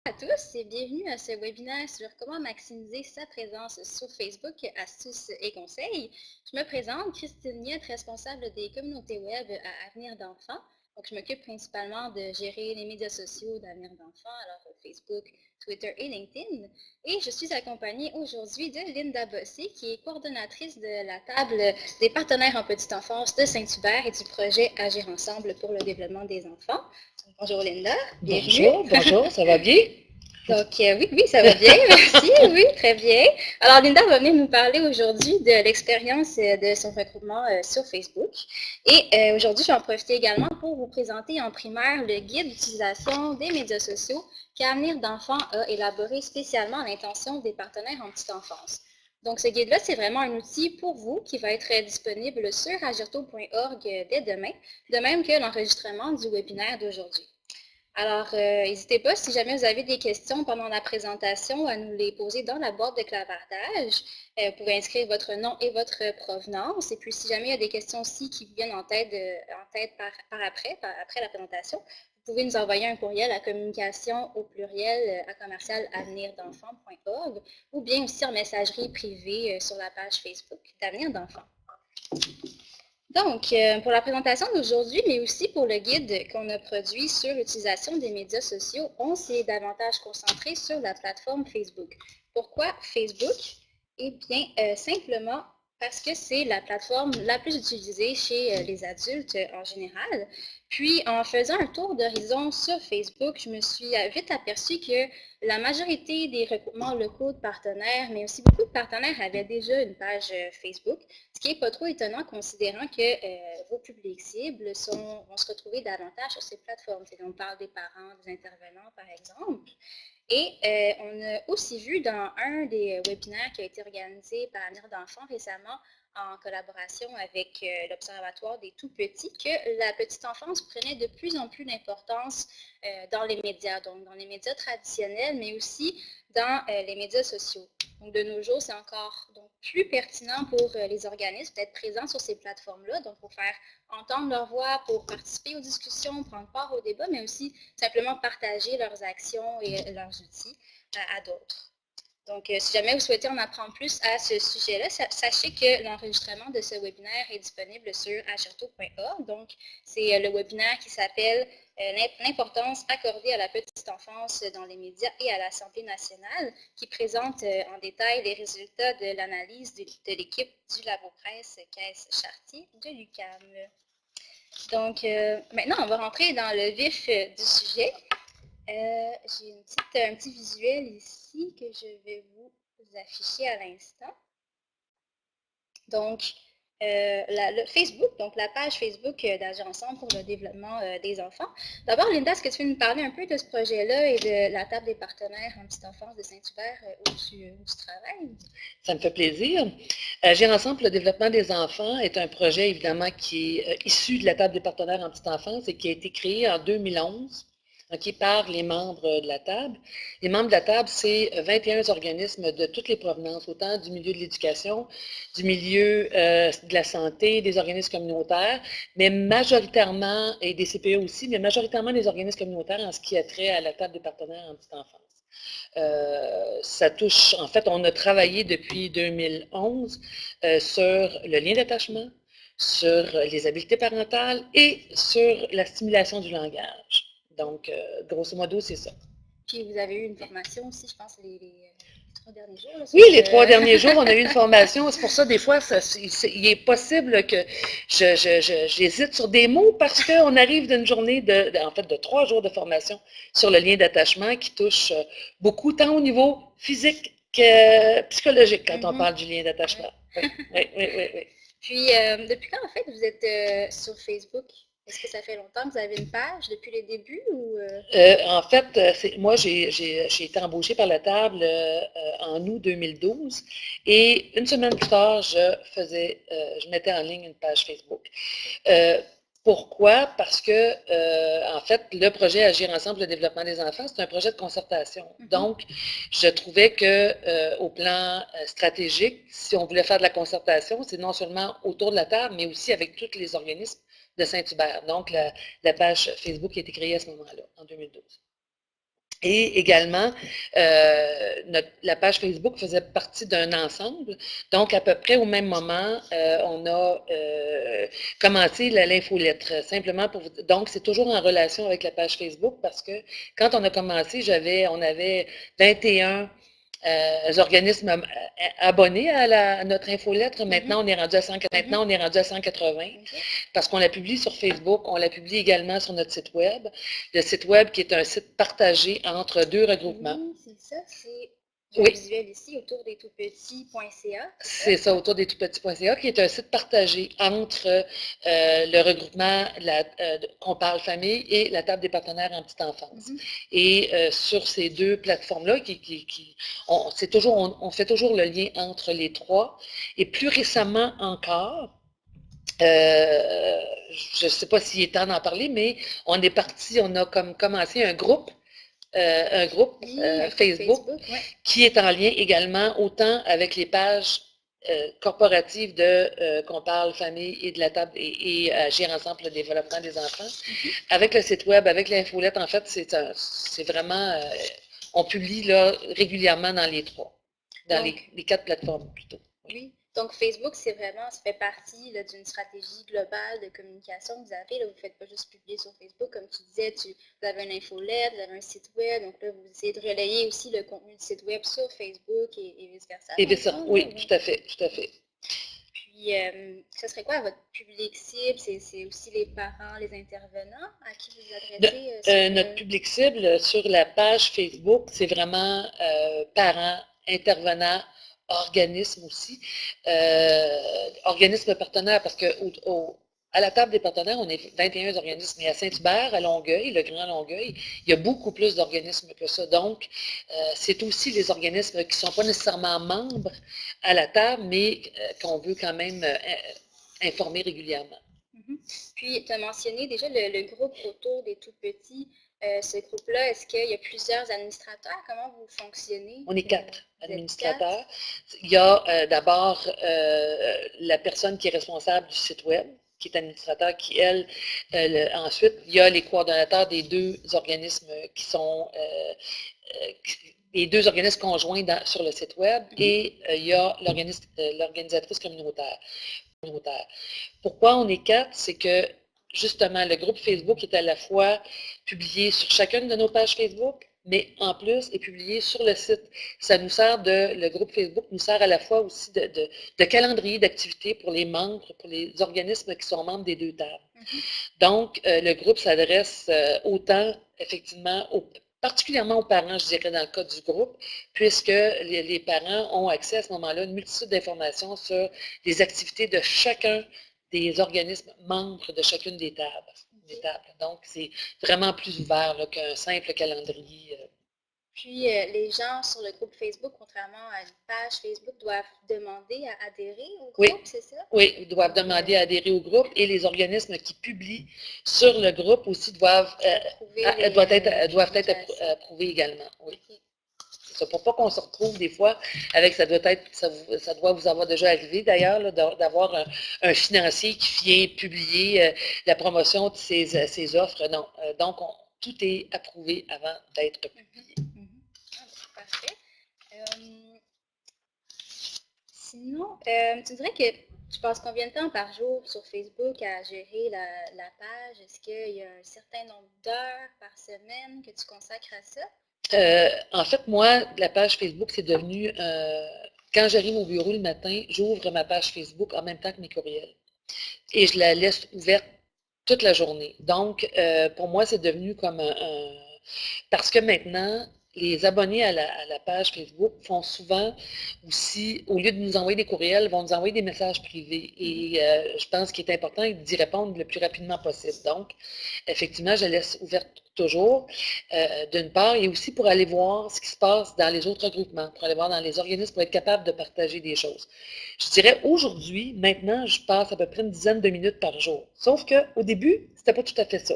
À tous et bienvenue à ce webinaire sur comment maximiser sa présence sur Facebook, astuces et conseils. Je me présente, Christine Niette, responsable des communautés web à Avenir d'enfants. Donc, je m'occupe principalement de gérer les médias sociaux d'Avenir d'enfants, alors Facebook, Twitter et LinkedIn. Et je suis accompagnée aujourd'hui de Linda Bossé, qui est coordonnatrice de la table des partenaires en petite enfance de Saint-Hubert et du projet Agir ensemble pour le développement des enfants. Bonjour Linda, bienvenue. Bonjour, ça va bien? Donc, oui, ça va bien, merci, oui, très bien. Alors, Linda va venir nous parler aujourd'hui de l'expérience de son recrutement sur Facebook. Et aujourd'hui, je vais en profiter également pour vous présenter en primaire le guide d'utilisation des médias sociaux qu'Avenir d'enfants a élaboré spécialement à l'intention des partenaires en petite enfance. Donc, ce guide-là, c'est vraiment un outil pour vous qui va être disponible sur agirto.org dès demain, de même que l'enregistrement du webinaire d'aujourd'hui. Alors, n'hésitez pas, si jamais vous avez des questions pendant la présentation, à nous les poser dans la boîte de clavardage. Vous pouvez inscrire votre nom et votre provenance. Et puis, si jamais il y a des questions aussi qui vous viennent en tête après la présentation, vous pouvez nous envoyer un courriel à communication au pluriel à commercial avenirdenfants.org ou bien aussi en messagerie privée sur la page Facebook d'Avenir d'enfants. Donc, pour la présentation d'aujourd'hui, mais aussi pour le guide qu'on a produit sur l'utilisation des médias sociaux, on s'est davantage concentré sur la plateforme Facebook. Pourquoi Facebook? Eh bien, simplement parce que c'est la plateforme la plus utilisée chez les adultes en général. Puis, en faisant un tour d'horizon sur Facebook, je me suis vite aperçue que la majorité des regroupements locaux de partenaires, mais aussi beaucoup de partenaires avaient déjà une page Facebook, ce qui n'est pas trop étonnant considérant que vos publics cibles vont se retrouver davantage sur ces plateformes. On parle des parents, des intervenants, par exemple. Et on a aussi vu dans un des webinaires qui a été organisé par Avenir d'enfants récemment en collaboration avec l'Observatoire des tout-petits que la petite enfance prenait de plus en plus d'importance dans les médias, donc dans les médias traditionnels, mais aussi dans les médias sociaux. Donc, de nos jours, c'est encore plus pertinent pour les organismes d'être présents sur ces plateformes-là, donc pour faire entendre leur voix, pour participer aux discussions, prendre part au débat, mais aussi simplement partager leurs actions et leurs outils à d'autres. Donc, si jamais vous souhaitez en apprendre plus à ce sujet-là, sachez que l'enregistrement de ce webinaire est disponible sur agirto.org. Donc, c'est le webinaire qui s'appelle l'importance accordée à la petite enfance dans les médias et à l'Assemblée nationale, qui présente en détail les résultats de l'analyse de l'équipe du Labo Presse Caisse Chartier de l'UQAM. Donc, maintenant, on va rentrer dans le vif du sujet. J'ai un petit visuel ici que je vais vous afficher à l'instant. Donc, le Facebook, donc la page Facebook d'Agir ensemble pour le développement des enfants. D'abord, Linda, est-ce que tu veux nous parler un peu de ce projet-là et de la table des partenaires en petite enfance de Saint-Hubert où tu travailles? Ça me fait plaisir. Agir ensemble pour le développement des enfants est un projet évidemment qui est issu de la table des partenaires en petite enfance et qui a été créé en 2011. Par les membres de la table. Les membres de la table, c'est 21 organismes de toutes les provenances, autant du milieu de l'éducation, du milieu de la santé, des organismes communautaires, mais majoritairement, et des CPE aussi, mais majoritairement des organismes communautaires en ce qui a trait à la table des partenaires en petite enfance. Ça touche, en fait, on a travaillé depuis 2011 sur le lien d'attachement, sur les habiletés parentales et sur la stimulation du langage. Donc, grosso modo, c'est ça. Puis vous avez eu une formation aussi, je pense, les 3 derniers jours. Là, oui, les 3 derniers jours, on a eu une formation. C'est pour ça, des fois, il est possible que j'hésite sur des mots parce qu'on arrive d'une journée, de 3 jours de formation sur le lien d'attachement qui touche beaucoup, tant au niveau physique que psychologique quand on parle du lien d'attachement. Oui. Puis, depuis quand, en fait, vous êtes sur Facebook? Est-ce que ça fait longtemps que vous avez une page depuis les débuts? Ou en fait, moi, j'ai été embauchée par la table en août 2012 et une semaine plus tard, je mettais en ligne une page Facebook. Pourquoi? Parce que, en fait, le projet Agir ensemble pour le développement des enfants, c'est un projet de concertation. Donc, je trouvais que au plan stratégique, si on voulait faire de la concertation, c'est non seulement autour de la table, mais aussi avec tous les organismes de Saint-Hubert. Donc, la page Facebook a été créée à ce moment-là, en 2012. Et également, la page Facebook faisait partie d'un ensemble. Donc, à peu près au même moment, on a commencé l'infolettre. Simplement pour vous. Donc, c'est toujours en relation avec la page Facebook parce que quand on a commencé, on avait 21 organismes abonnés à notre infolettre. Maintenant, on est rendu à 180 parce qu'on la publie sur Facebook, on la publie également sur notre site web. Le site web qui est un site partagé entre deux regroupements. Oui, c'est ça, c'est le visuel ici, autour des toutpetits.ca. C'est ça, autour des toutpetits.ca, qui est un site partagé entre le regroupement qu'on parle famille et la table des partenaires en petite enfance. Et sur ces deux plateformes-là, on fait toujours le lien entre les trois. Et plus récemment encore, je ne sais pas s'il est temps d'en parler, mais on a commencé un groupe Facebook qui est en lien également autant avec les pages corporatives de qu'on parle famille et de la table et agir ensemble le développement des enfants. Avec le site web, avec l'infolette, en fait, c'est vraiment, on publie là, régulièrement dans les trois, dans les 4 plateformes plutôt. Oui. Donc, Facebook, ça fait partie d'une stratégie globale de communication que vous avez. Là, vous ne faites pas juste publier sur Facebook. Comme tu disais, vous avez une infolette, vous avez un site web. Donc là, vous essayez de relayer aussi le contenu du site web sur Facebook et vice-versa. Et vice-versa, oui, tout à fait. Puis, ce serait quoi votre public cible? C'est aussi les parents, les intervenants à qui vous adressez? Notre public cible sur la page Facebook, c'est vraiment parents, intervenants, organismes aussi, organismes partenaires, parce que à la table des partenaires, on est 21 organismes, et à Saint-Hubert, à Longueuil, le Grand Longueuil, il y a beaucoup plus d'organismes que ça. Donc, c'est aussi les organismes qui ne sont pas nécessairement membres à la table, mais qu'on veut quand même informer régulièrement. Puis, tu as mentionné déjà le groupe autour des tout-petits. Ce groupe-là, est-ce qu'il y a plusieurs administrateurs? Comment vous fonctionnez? On est 4 administrateurs. Il y a d'abord la personne qui est responsable du site web, qui est administrateur, qui, ensuite, il y a les coordonnateurs des 2 organismes qui sont les 2 organismes conjoints sur le site web, et il y a l'organisatrice communautaire. Pourquoi on est 4? C'est que justement, le groupe Facebook est à la fois publié sur chacune de nos pages Facebook, mais en plus est publié sur le site. Le groupe Facebook nous sert à la fois aussi de calendrier d'activités pour les membres, pour les organismes qui sont membres des 2 tables. Donc, le groupe s'adresse autant, effectivement, particulièrement aux parents, je dirais, dans le cas du groupe, puisque les parents ont accès à ce moment-là à une multitude d'informations sur les activités de chacun des organismes membres de chacune des tables. Donc, c'est vraiment plus ouvert qu'un simple calendrier. Puis, les gens sur le groupe Facebook, contrairement à une page Facebook, doivent demander à adhérer au groupe, c'est ça? Oui, ils doivent demander à adhérer au groupe, et les organismes qui publient sur le groupe aussi doivent être approuvés également. Oui. C'est pour pas qu'on se retrouve des fois avec, ça doit vous avoir déjà arrivé d'ailleurs, d'avoir un financier qui vient publier la promotion de ses offres. Non, donc tout est approuvé avant d'être publié. Parfait. Sinon, tu dirais que tu passes combien de temps par jour sur Facebook à gérer la page? Est-ce qu'il y a un certain nombre d'heures par semaine que tu consacres à ça? En fait, moi, la page Facebook, c'est devenu, quand j'arrive au bureau le matin, j'ouvre ma page Facebook en même temps que mes courriels. Et je la laisse ouverte toute la journée. Donc, pour moi, c'est devenu comme parce que maintenant, les abonnés à la page Facebook font souvent aussi, au lieu de nous envoyer des courriels, vont nous envoyer des messages privés. Et je pense qu'il est important d'y répondre le plus rapidement possible. Donc, effectivement, je la laisse ouverte toujours, d'une part, et aussi pour aller voir ce qui se passe dans les autres regroupements, pour aller voir dans les organismes, pour être capable de partager des choses. Je dirais aujourd'hui, maintenant, je passe à peu près une dizaine de minutes par jour. Sauf qu'au début, c'était pas tout à fait ça.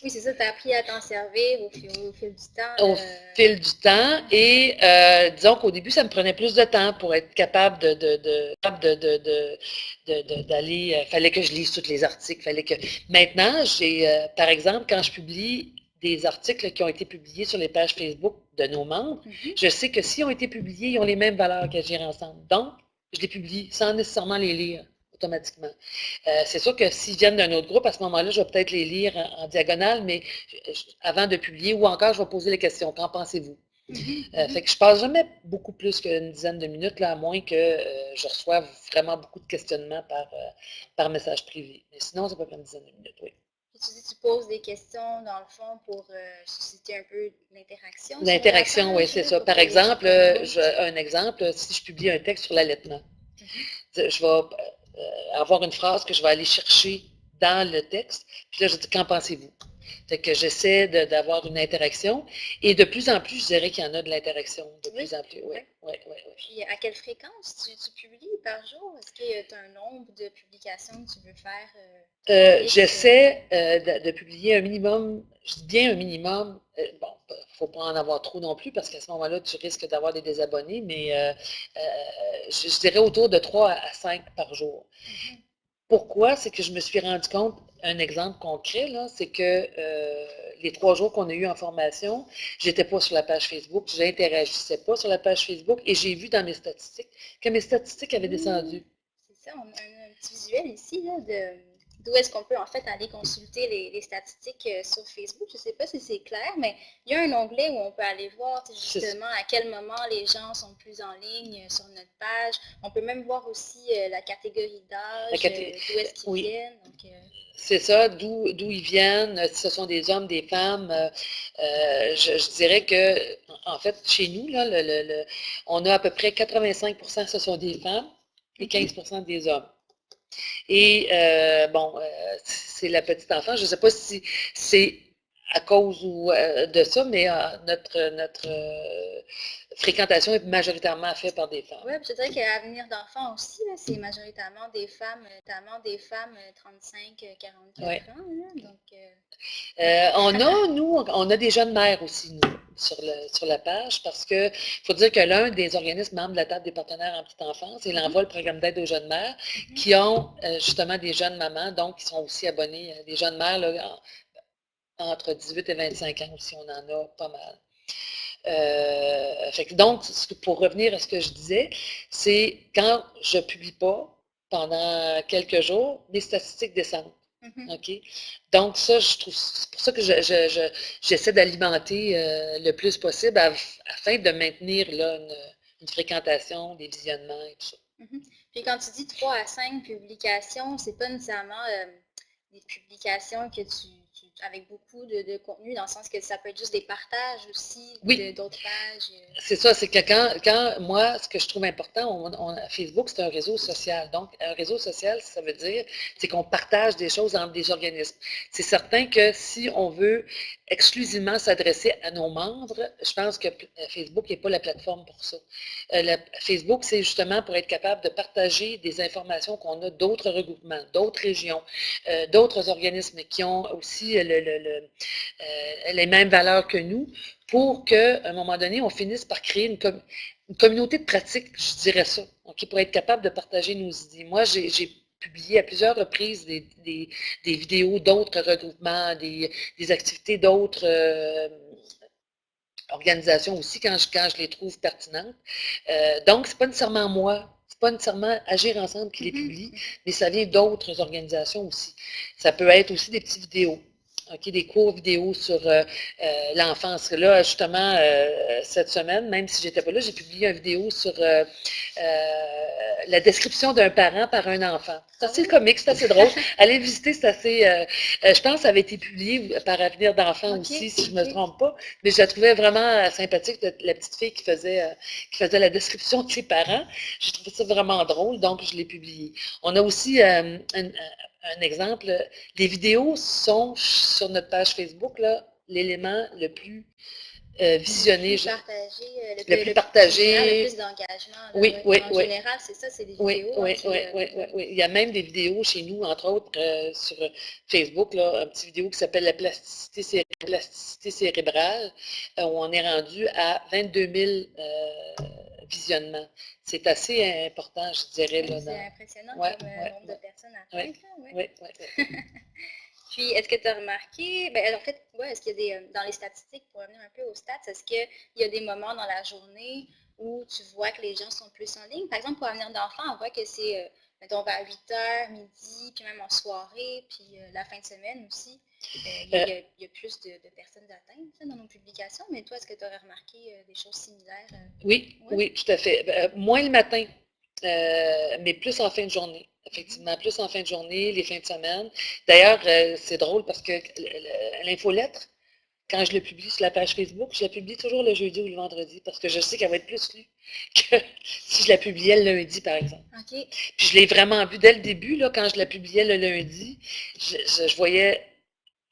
Oui, c'est ça, tu as appris à t'en servir au fil du temps. Au fil du temps, et disons qu'au début, ça me prenait plus de temps pour être capable d'aller, fallait que je lise tous les articles, Maintenant, par exemple, quand je publie des articles qui ont été publiés sur les pages Facebook de nos membres, je sais que s'ils ont été publiés, ils ont les mêmes valeurs qu'Agir ensemble. Donc, je les publie sans nécessairement les lire automatiquement. C'est sûr que s'ils viennent d'un autre groupe, à ce moment-là, je vais peut-être les lire en diagonale, mais avant de publier, ou encore, je vais poser les questions. Qu'en pensez-vous? Fait que je passe jamais beaucoup plus qu'une dizaine de minutes, là, à moins que je reçoive vraiment beaucoup de questionnements par message privé. Mais sinon, c'est pas près une dizaine de minutes, oui. Puis tu dis, tu poses des questions, dans le fond, pour susciter un peu l'interaction. L'interaction, oui, c'est ça. Par exemple, un exemple, si je publie un texte sur l'allaitement, je vais avoir une phrase que je vais aller chercher dans le texte, puis là, je dis, qu'en pensez-vous? Fait que j'essaie d'avoir une interaction, et de plus en plus, je dirais qu'il y en a de l'interaction, de plus en plus, oui. Puis, à quelle fréquence tu publies par jour? Est-ce que tu as un nombre de publications que tu veux faire? J'essaie de publier un minimum, je dis bien un minimum, bon, il ne faut pas en avoir trop non plus, parce qu'à ce moment-là, tu risques d'avoir des désabonnés, mais je dirais autour de 3 à 5 par jour. Pourquoi? C'est que je me suis rendu compte, un exemple concret, là, c'est que les 3 jours qu'on a eu en formation, j'étais pas sur la page Facebook, je n'interagissais pas sur la page Facebook, et j'ai vu dans mes statistiques que mes statistiques avaient descendu. C'est ça, on a un petit visuel ici, là, d'où est-ce qu'on peut en fait aller consulter les statistiques sur Facebook. Je ne sais pas si c'est clair, mais il y a un onglet où on peut aller voir justement à quel moment les gens sont plus en ligne sur notre page. On peut même voir aussi la catégorie d'âge, d'où est-ce qu'ils viennent. C'est ça, d'où ils viennent, si ce sont des hommes, des femmes. Je dirais que, en fait, chez nous, là, on a à peu près 85% ce sont des femmes et 15% des hommes. Et bon, c'est la petite enfant. Je ne sais pas si c'est à cause de ça, mais notre fréquentation est majoritairement faite par des femmes. Oui, je dirais qu'à Avenir d'enfants aussi, c'est majoritairement des femmes, notamment des femmes 35-44 ans. Là, donc, on a des jeunes mères aussi, nous, sur la page, parce que faut dire que l'un des organismes membres de la table des partenaires en petite enfance, il envoie le programme d'aide aux jeunes mères qui ont justement des jeunes mamans, donc qui sont aussi abonnés, des jeunes mères là, entre 18 et 25 ans aussi, on en a pas mal. Donc, pour revenir à ce que je disais, c'est quand je ne publie pas pendant quelques jours, mes statistiques descendent. OK? Donc, ça, je trouve, c'est pour ça que j'essaie d'alimenter le plus possible afin de maintenir là, une fréquentation, des visionnements et tout ça. Puis quand tu dis 3 à 5 publications, c'est pas nécessairement des publications que avec beaucoup de contenu, dans le sens que ça peut être juste des partages aussi d'autres pages. C'est ça, c'est que quand moi, ce que je trouve important, Facebook, c'est un réseau social. Donc, un réseau social, ça veut dire, c'est qu'on partage des choses entre des organismes. C'est certain que si on veut exclusivement s'adresser à nos membres, je pense que Facebook n'est pas la plateforme pour ça. Facebook, c'est justement pour être capable de partager des informations qu'on a d'autres regroupements, d'autres régions, d'autres organismes qui ont aussi les mêmes valeurs que nous, pour qu'à un moment donné, on finisse par créer une communauté de pratique, je dirais ça, okay, pour être capable de partager nos idées. Moi, j'ai publié à plusieurs reprises des vidéos d'autres regroupements, des activités d'autres organisations aussi, quand je les trouve pertinentes. Donc, c'est pas nécessairement moi, c'est pas nécessairement Agir ensemble qui les publie, mais ça vient d'autres organisations aussi. Ça peut être aussi des petites vidéos. Okay, des cours vidéo sur l'enfance. Là, justement, cette semaine, même si je n'étais pas là, j'ai publié une vidéo sur la description d'un parent par un enfant. C'est assez comique, c'est assez drôle. Allez visiter, c'est assez... je pense que ça avait été publié par Avenir d'enfants aussi, si je ne me trompe pas. Mais je la trouvais vraiment sympathique, la petite fille qui faisait la description de ses parents. J'ai trouvé ça vraiment drôle, donc je l'ai publié. On a aussi un exemple, les vidéos sont sur notre page Facebook, l'élément le plus visionné. Le plus partagé. Le plus d'engagement. Oui. En général, c'est ça, c'est des vidéos. Oui. Il y a même des vidéos chez nous, entre autres, sur Facebook, là, une petite vidéo qui s'appelle la plasticité cérébrale, où on est rendu à 22 000 visionnements. C'est assez important, je dirais. C'est impressionnant comme nombre de personnes atteintes. Oui. Puis, est-ce que tu as remarqué, ben, en fait, ouais, est-ce qu'il y a dans les statistiques, pour revenir un peu aux stats, est-ce qu'il y a des moments dans la journée où tu vois que les gens sont plus en ligne? Par exemple, pour Avenir d'enfants, on voit que c'est, mettons, vers 8 heures, midi, puis même en soirée, puis la fin de semaine aussi. Il y a plus de personnes atteintes dans nos publications, mais toi, est-ce que tu aurais remarqué des choses similaires? Oui, Ouais? oui, tout à fait. Moins le matin, mais plus en fin de journée. Mhm. Effectivement, plus en fin de journée, les fins de semaine. D'ailleurs, c'est drôle parce que l'infolettre, quand je le publie sur la page Facebook, je la publie toujours le jeudi ou le vendredi parce que je sais qu'elle va être plus lue que si je la publiais le lundi, par exemple. OK. Puis je l'ai vraiment vu dès le début, là, quand je la publiais le lundi, je voyais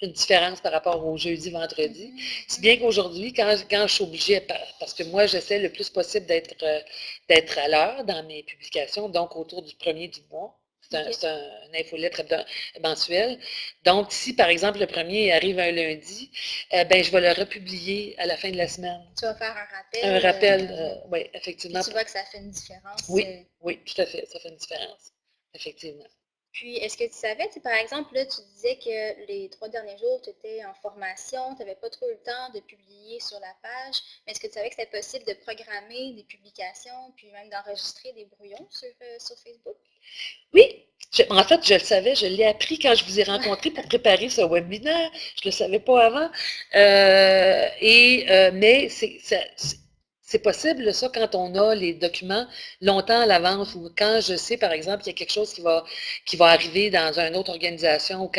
une différence par rapport au jeudi, vendredi. Si bien qu'aujourd'hui, quand je suis obligée, parce que moi, j'essaie le plus possible d'être à l'heure dans mes publications, donc autour du premier du mois. C'est un infolettre mensuel. Donc, si, par exemple, le premier arrive un lundi, ben, je vais le republier à la fin de la semaine. Tu vas faire un rappel. Un rappel, oui, effectivement. Puis tu vois que ça fait une différence. Oui, oui, tout à fait, ça fait une différence, effectivement. Puis, est-ce que tu savais, par exemple, là, tu disais que les 3 derniers jours, tu étais en formation, tu n'avais pas trop eu le temps de publier sur la page, mais est-ce que tu savais que c'était possible de programmer des publications, puis même d'enregistrer des brouillons sur Facebook? Oui, en fait, je le savais, je l'ai appris quand je vous ai rencontré pour préparer ce webinaire. Je ne le savais pas avant. Mais c'est possible, ça, quand on a les documents longtemps à l'avance ou quand je sais, par exemple, qu'il y a quelque chose qui va arriver dans une autre organisation.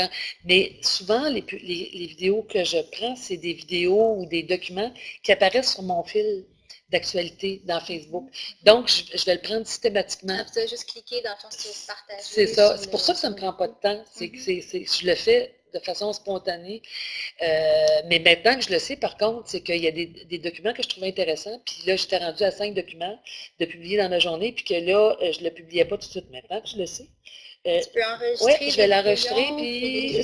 Mais souvent, les vidéos que je prends, c'est des vidéos ou des documents qui apparaissent sur mon fil d'actualité dans Facebook. Donc, je vais le prendre systématiquement. Tu vas juste cliquer dans ton sur partager. C'est ça. C'est pour ça que ça ne me prend pas de temps. Je le fais de façon spontanée. Mais maintenant que je le sais, par contre, c'est qu'il y a des documents que je trouvais intéressants. Puis là, j'étais rendue à 5 documents de publier dans ma journée. Puis que là, je ne le publiais pas tout de suite. Maintenant que je le sais. Tu peux enregistrer. Oui, je vais l'enregistrer. Puis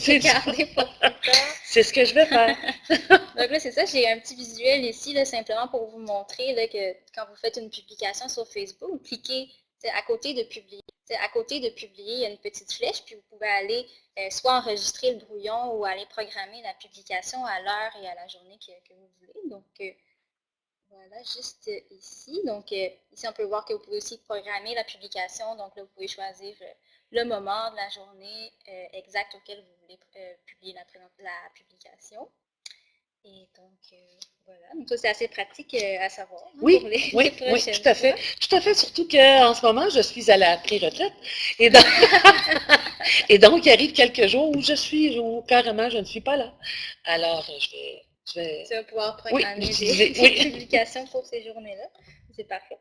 c'est ce que je vais faire. Donc là, c'est ça, j'ai un petit visuel ici, là, simplement pour vous montrer là, que quand vous faites une publication sur Facebook, vous cliquez à côté de publier. À côté de publier, il y a une petite flèche, puis vous pouvez aller soit enregistrer le brouillon ou aller programmer la publication à l'heure et à la journée que vous voulez. Donc, voilà, juste ici. Donc, ici, on peut voir que vous pouvez aussi programmer la publication. Donc, là, vous pouvez choisir le moment de la journée exact auquel vous voulez publier la publication. Et donc, voilà. Donc, ça, c'est assez pratique à savoir. Hein, oui, pour les oui, prochaines tout à fait. Tout à fait, surtout qu'en ce moment, je suis à la pré-retraite. Et donc, donc, il arrive quelques jours où carrément, je ne suis pas là. Alors, tu vas pouvoir programmer des publications pour ces journées-là. C'est parfait.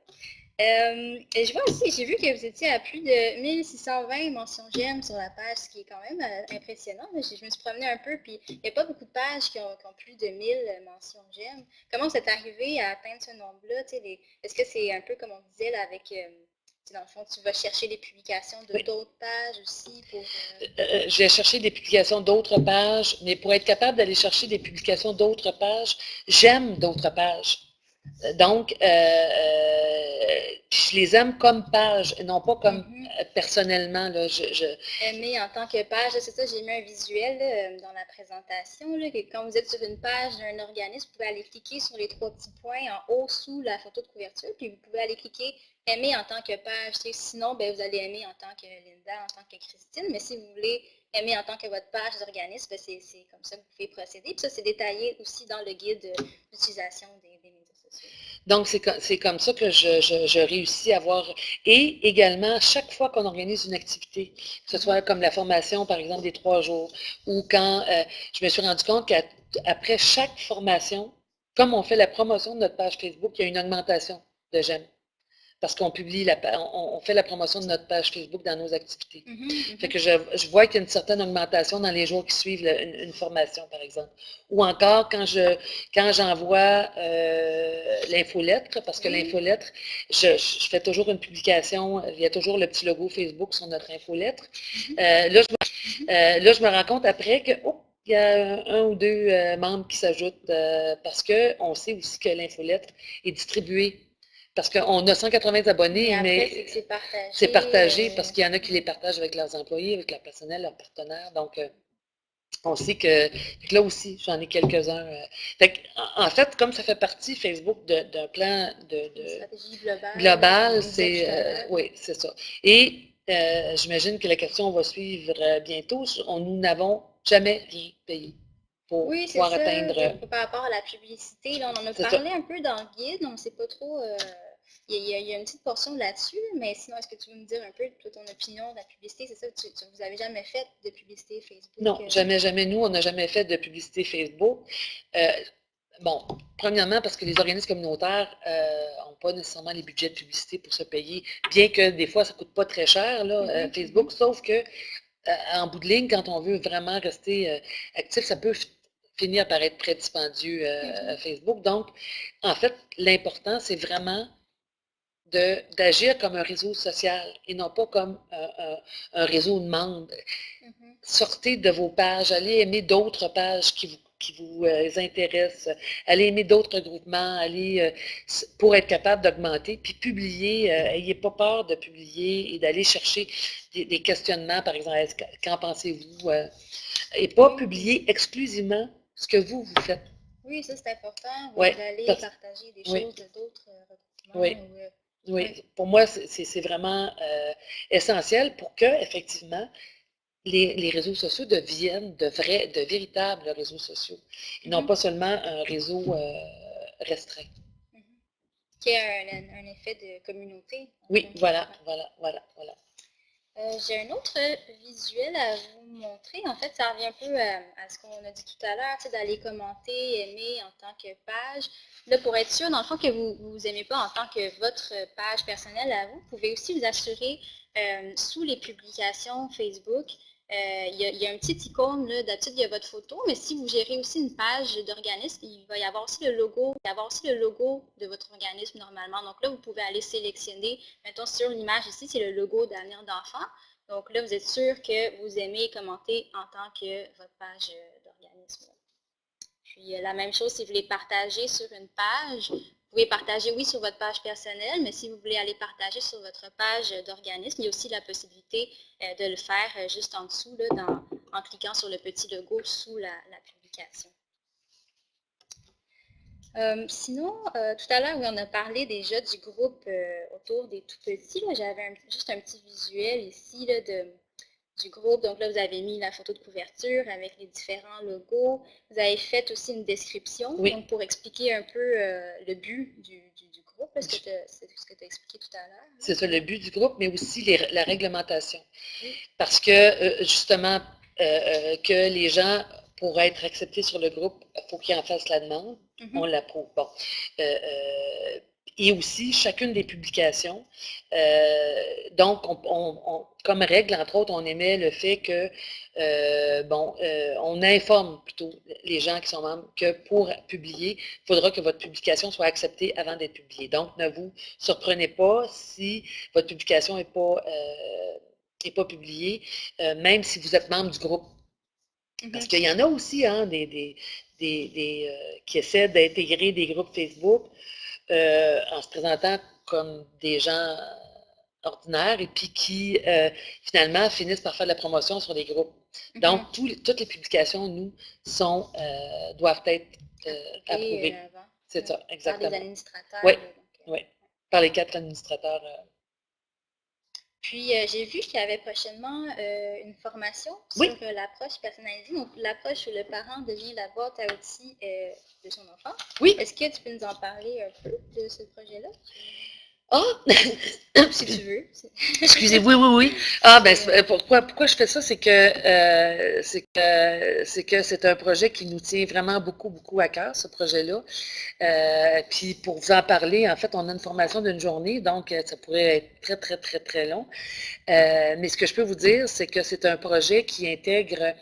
Et je vois aussi, j'ai vu que vous étiez à plus de 1620 mentions j'aime sur la page, ce qui est quand même impressionnant. Je me suis promenée un peu, puis il n'y a pas beaucoup de pages qui ont plus de 1000 mentions j'aime. Comment vous êtes arrivé à atteindre ce nombre-là? Est-ce que c'est un peu comme on disait là, avec, dans le fond, tu vas chercher des publications de d'autres pages aussi pour... je vais chercher des publications d'autres pages, mais pour être capable d'aller chercher des publications d'autres pages, j'aime d'autres pages. Donc, je les aime comme page, et non pas comme personnellement. Là, Aimer en tant que page, c'est ça, j'ai mis un visuel là, dans la présentation. Là, que quand vous êtes sur une page d'un organisme, vous pouvez aller cliquer sur les 3 petits points en haut sous la photo de couverture, puis vous pouvez aller cliquer aimer en tant que page. Sinon, ben, vous allez aimer en tant que Linda, en tant que Christine, mais si vous voulez aimer en tant que votre page d'organisme, ben, c'est comme ça que vous pouvez procéder. Puis ça, c'est détaillé aussi dans le guide d'utilisation des médias sociaux. Donc, c'est comme ça que je réussis à avoir. Et également, chaque fois qu'on organise une activité, que ce soit comme la formation, par exemple, des 3 jours, ou quand je me suis rendu compte qu'après chaque formation, comme on fait la promotion de notre page Facebook, il y a une augmentation de j'aime. Parce qu'on publie, on fait la promotion de notre page Facebook dans nos activités. Fait que je vois qu'il y a une certaine augmentation dans les jours qui suivent une formation, par exemple. Ou encore, quand j'envoie l'infolettre, parce que l'infolettre, je fais toujours une publication, il y a toujours le petit logo Facebook sur notre infolettre. Là, je me rends compte après que, il y a un ou deux membres qui s'ajoutent parce qu'on sait aussi que l'infolettre est distribuée. Parce qu'on a 180 abonnés, mais c'est partagé parce qu'il y en a qui les partagent avec leurs employés, avec leur personnel, leurs partenaires. Donc, On sait que là aussi, j'en ai quelques-uns. En fait, comme ça fait partie, Facebook, d'un plan Une stratégie globale, global, comme on disait tout à l'heure. oui, c'est ça. Et j'imagine que la question va suivre bientôt. Nous n'avons jamais rien payé pour Oui, c'est pouvoir ça. atteindre. Par rapport à la publicité, là, on en a C'est ça. parlé un peu dans le guide, on ne sait pas trop. Il y a une petite portion là-dessus, mais sinon, est-ce que tu veux me dire un peu, toi, ton opinion de la publicité? C'est ça, vous n'avez jamais fait de publicité Facebook? Non, jamais. Nous, on n'a jamais fait de publicité Facebook. Bon, premièrement, parce que les organismes communautaires n'ont pas nécessairement les budgets de publicité pour se payer, bien que des fois, ça ne coûte pas très cher, là, Facebook, sauf que en bout de ligne, quand on veut vraiment rester actif, ça peut finir par être très dispendieux Facebook. Donc, en fait, l'important, c'est vraiment d'agir comme un réseau social et non pas comme un réseau de membres. Sortez de vos pages, allez aimer d'autres pages qui vous intéressent, allez aimer d'autres groupements, allez pour être capable d'augmenter, puis publier, ayez pas peur de publier et d'aller chercher des questionnements, par exemple, qu'en pensez-vous, et pas publier exclusivement ce que vous faites. Oui, ça c'est important, Ouais, d'aller partager des choses de d'autres regroupements. Oui. Oui, pour moi, c'est vraiment essentiel pour que, effectivement, les réseaux sociaux deviennent de véritables réseaux sociaux, et non pas seulement un réseau restreint. Qui a un effet de communauté. Oui, voilà. J'ai un autre visuel à vous montrer. En fait, ça revient un peu à ce qu'on a dit tout à l'heure, d'aller commenter, aimer en tant que page. Là, pour être sûr, dans le fond, que vous n'aimez pas en tant que votre page personnelle à vous, vous pouvez aussi vous assurer sous les publications Facebook. Il y a un petit icône, là, d'habitude, il y a votre photo, mais si vous gérez aussi une page d'organisme, il va y avoir aussi le logo, de votre organisme normalement. Donc là, vous pouvez aller sélectionner, mettons sur l'image ici, c'est le logo d'Avenir d'enfants. Donc là, vous êtes sûr que vous aimez commenter en tant que votre page d'organisme. Puis la même chose, si vous voulez partager sur une page, vous pouvez partager, oui, sur votre page personnelle, mais si vous voulez aller partager sur votre page d'organisme, il y a aussi la possibilité de le faire juste en dessous, là, en cliquant sur le petit logo sous la publication. Sinon, tout à l'heure, oui, on a parlé déjà du groupe autour des tout-petits. J'avais juste un petit visuel ici là, du groupe. Donc là, vous avez mis la photo de couverture avec les différents logos. Vous avez fait aussi une description, donc pour expliquer un peu le but du groupe. C'est ce que tu as expliqué tout à l'heure. C'est ça, le but du groupe, mais aussi la réglementation. Parce que, justement, que les gens, pour être acceptés sur le groupe, il faut qu'ils en fassent la demande. On l'approuve. Bon. Et aussi, chacune des publications, donc, comme règle, entre autres, on émet le fait que, on informe plutôt les gens qui sont membres que pour publier, il faudra que votre publication soit acceptée avant d'être publiée. Donc, ne vous surprenez pas si votre publication n'est pas publiée, même si vous êtes membre du groupe. Parce qu'il y en a aussi qui essaient d'intégrer des groupes Facebook en se présentant comme des gens ordinaires et puis qui, finalement, finissent par faire de la promotion sur des groupes. Donc, toutes les publications, nous, doivent être approuvées. C'est ça, exactement. Par des administrateurs. Oui, par les 4 administrateurs. Puis, j'ai vu qu'il y avait prochainement une formation sur l'approche personnalisée. Donc, l'approche où le parent devient la boîte à outils de son enfant. Oui. Est-ce que tu peux nous en parler un peu de ce projet-là? Ah! Si tu veux. Excusez, oui. Ah, ben, pourquoi je fais ça, c'est que c'est un projet qui nous tient vraiment beaucoup à cœur, ce projet-là. Puis pour vous en parler, en fait, on a une formation d'une journée, donc ça pourrait être très long. Mais ce que je peux vous dire, c'est que c'est un projet qui intègre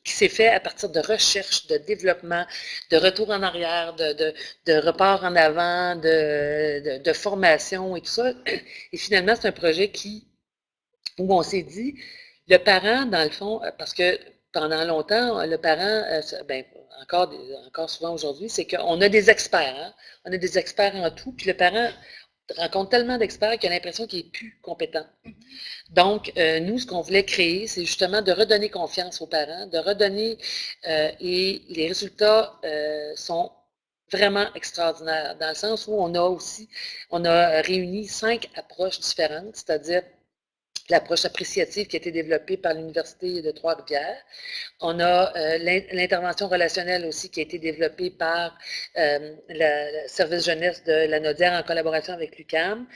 qui s'est fait à partir de recherche, de développement, de retour en arrière, de report en avant, de formation et tout ça. Et finalement, c'est un projet où on s'est dit, le parent, dans le fond, parce que pendant longtemps, le parent, encore souvent aujourd'hui, c'est qu'on a des experts, hein? On a des experts en tout, puis le parent, rencontre tellement d'experts qu'il a l'impression qu'il n'est plus compétent. Mhm. Donc, nous, ce qu'on voulait créer, c'est justement de redonner confiance aux parents, de redonner, et les résultats sont vraiment extraordinaires, dans le sens où on a réuni 5 approches différentes, c'est-à-dire l'approche appréciative qui a été développée par l'Université de Trois-Rivières. On a l'intervention relationnelle aussi qui a été développée par le service jeunesse de la Nodière en collaboration avec l'UQAM.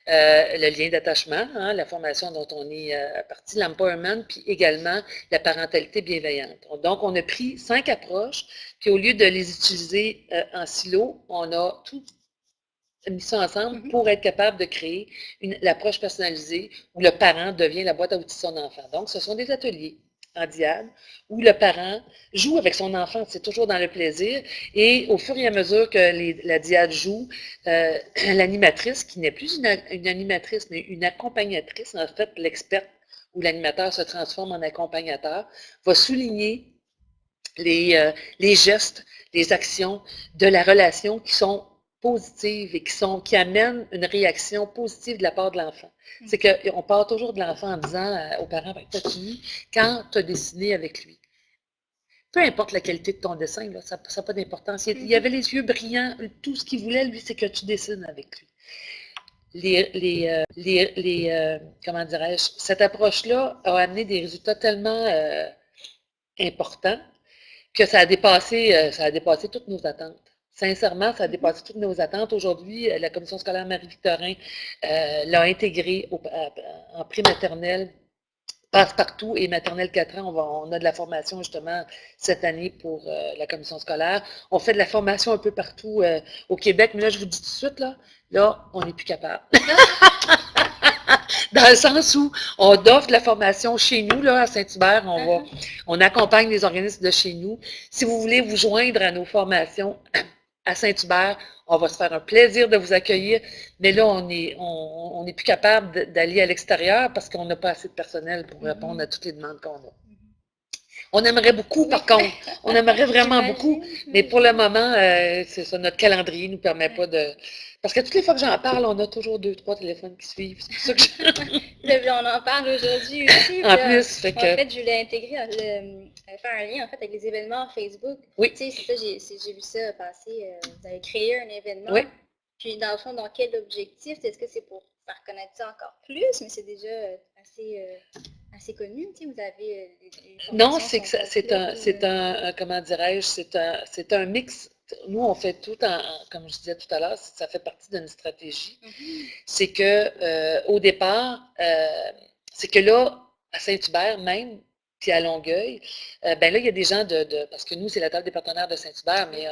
Le lien d'attachement, hein, la formation dont on est parti, l'empowerment, puis également la parentalité bienveillante. Donc, on a pris 5 approches, puis au lieu de les utiliser en silo, on a tout mis ça ensemble pour être capable de créer l'approche personnalisée où le parent devient la boîte à outils de son enfant. Donc, ce sont des ateliers en diade où le parent joue avec son enfant, c'est toujours dans le plaisir, et au fur et à mesure que la diade joue, l'animatrice, qui n'est plus une animatrice, mais une accompagnatrice, en fait, l'experte ou l'animateur se transforme en accompagnateur, va souligner les gestes, les actions de la relation qui sont positives et qui amènent une réaction positive de la part de l'enfant. C'est qu'on part toujours de l'enfant en disant aux parents, t'as-tu vu quand tu as dessiné avec lui? Peu importe la qualité de ton dessin, là, ça n'a pas d'importance. Il avait les yeux brillants, tout ce qu'il voulait, lui, c'est que tu dessines avec lui. Comment dirais-je, cette approche-là a amené des résultats tellement importants que ça a dépassé toutes nos attentes. Sincèrement, ça a dépassé toutes nos attentes. Aujourd'hui, la commission scolaire Marie-Victorin l'a intégré en prématernelle, passe-partout et maternelle 4 ans. On a de la formation justement cette année pour la commission scolaire. On fait de la formation un peu partout au Québec, mais là, je vous dis tout de suite, là on n'est plus capable. Dans le sens où on offre la formation chez nous, là, à Saint-Hubert, on accompagne les organismes de chez nous. Si vous voulez vous joindre à nos formations à Saint-Hubert, on va se faire un plaisir de vous accueillir, mais là, on n'est plus capable d'aller à l'extérieur parce qu'on n'a pas assez de personnel pour répondre à toutes les demandes qu'on a. On aimerait beaucoup, par contre. On aimerait vraiment beaucoup, mais pour le moment, c'est ça, notre calendrier ne nous permet pas de... Parce que toutes les fois que j'en parle, on a toujours 2-3 téléphones qui suivent. C'est pour ça que on en parle aujourd'hui aussi. En plus, fait que... En fait, je voulais intégrer, faire un lien en fait avec les événements Facebook. Oui. Tu sais, c'est ça, j'ai vu ça passer. Vous avez créé un événement. Oui. Puis dans le fond, dans quel objectif? Est-ce que c'est pour faire connaître ça encore plus? Mais c'est déjà assez connu, tu sais, vous avez... Non, c'est que c'est un, comment dirais-je, c'est un mix. Nous, on fait tout comme je disais tout à l'heure, ça fait partie d'une stratégie. C'est que au départ, c'est que là, à Saint-Hubert même, puis à Longueuil, ben là, il y a des gens parce que nous, c'est la table des partenaires de Saint-Hubert, mais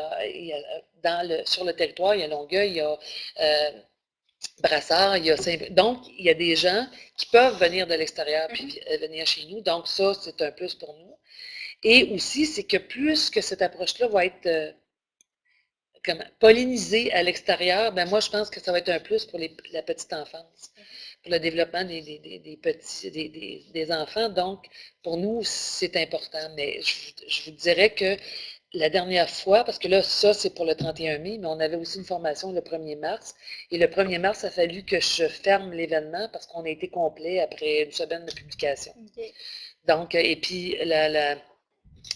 sur le territoire, il y a Longueuil, il y a Brassard, il y a donc, il y a des gens qui peuvent venir de l'extérieur puis venir chez nous. Donc, ça, c'est un plus pour nous. Et aussi, c'est que plus que cette approche-là va être pollinisée à l'extérieur, ben moi, je pense que ça va être un plus pour la petite enfance, pour le développement des enfants. Donc, pour nous, c'est important. Mais je vous dirais que la dernière fois, parce que là, ça, c'est pour le 31 mai, mais on avait aussi une formation le 1er mars. Et le 1er mars, ça a fallu que je ferme l'événement parce qu'on a été complet après une semaine de publication. Okay. Donc, et puis,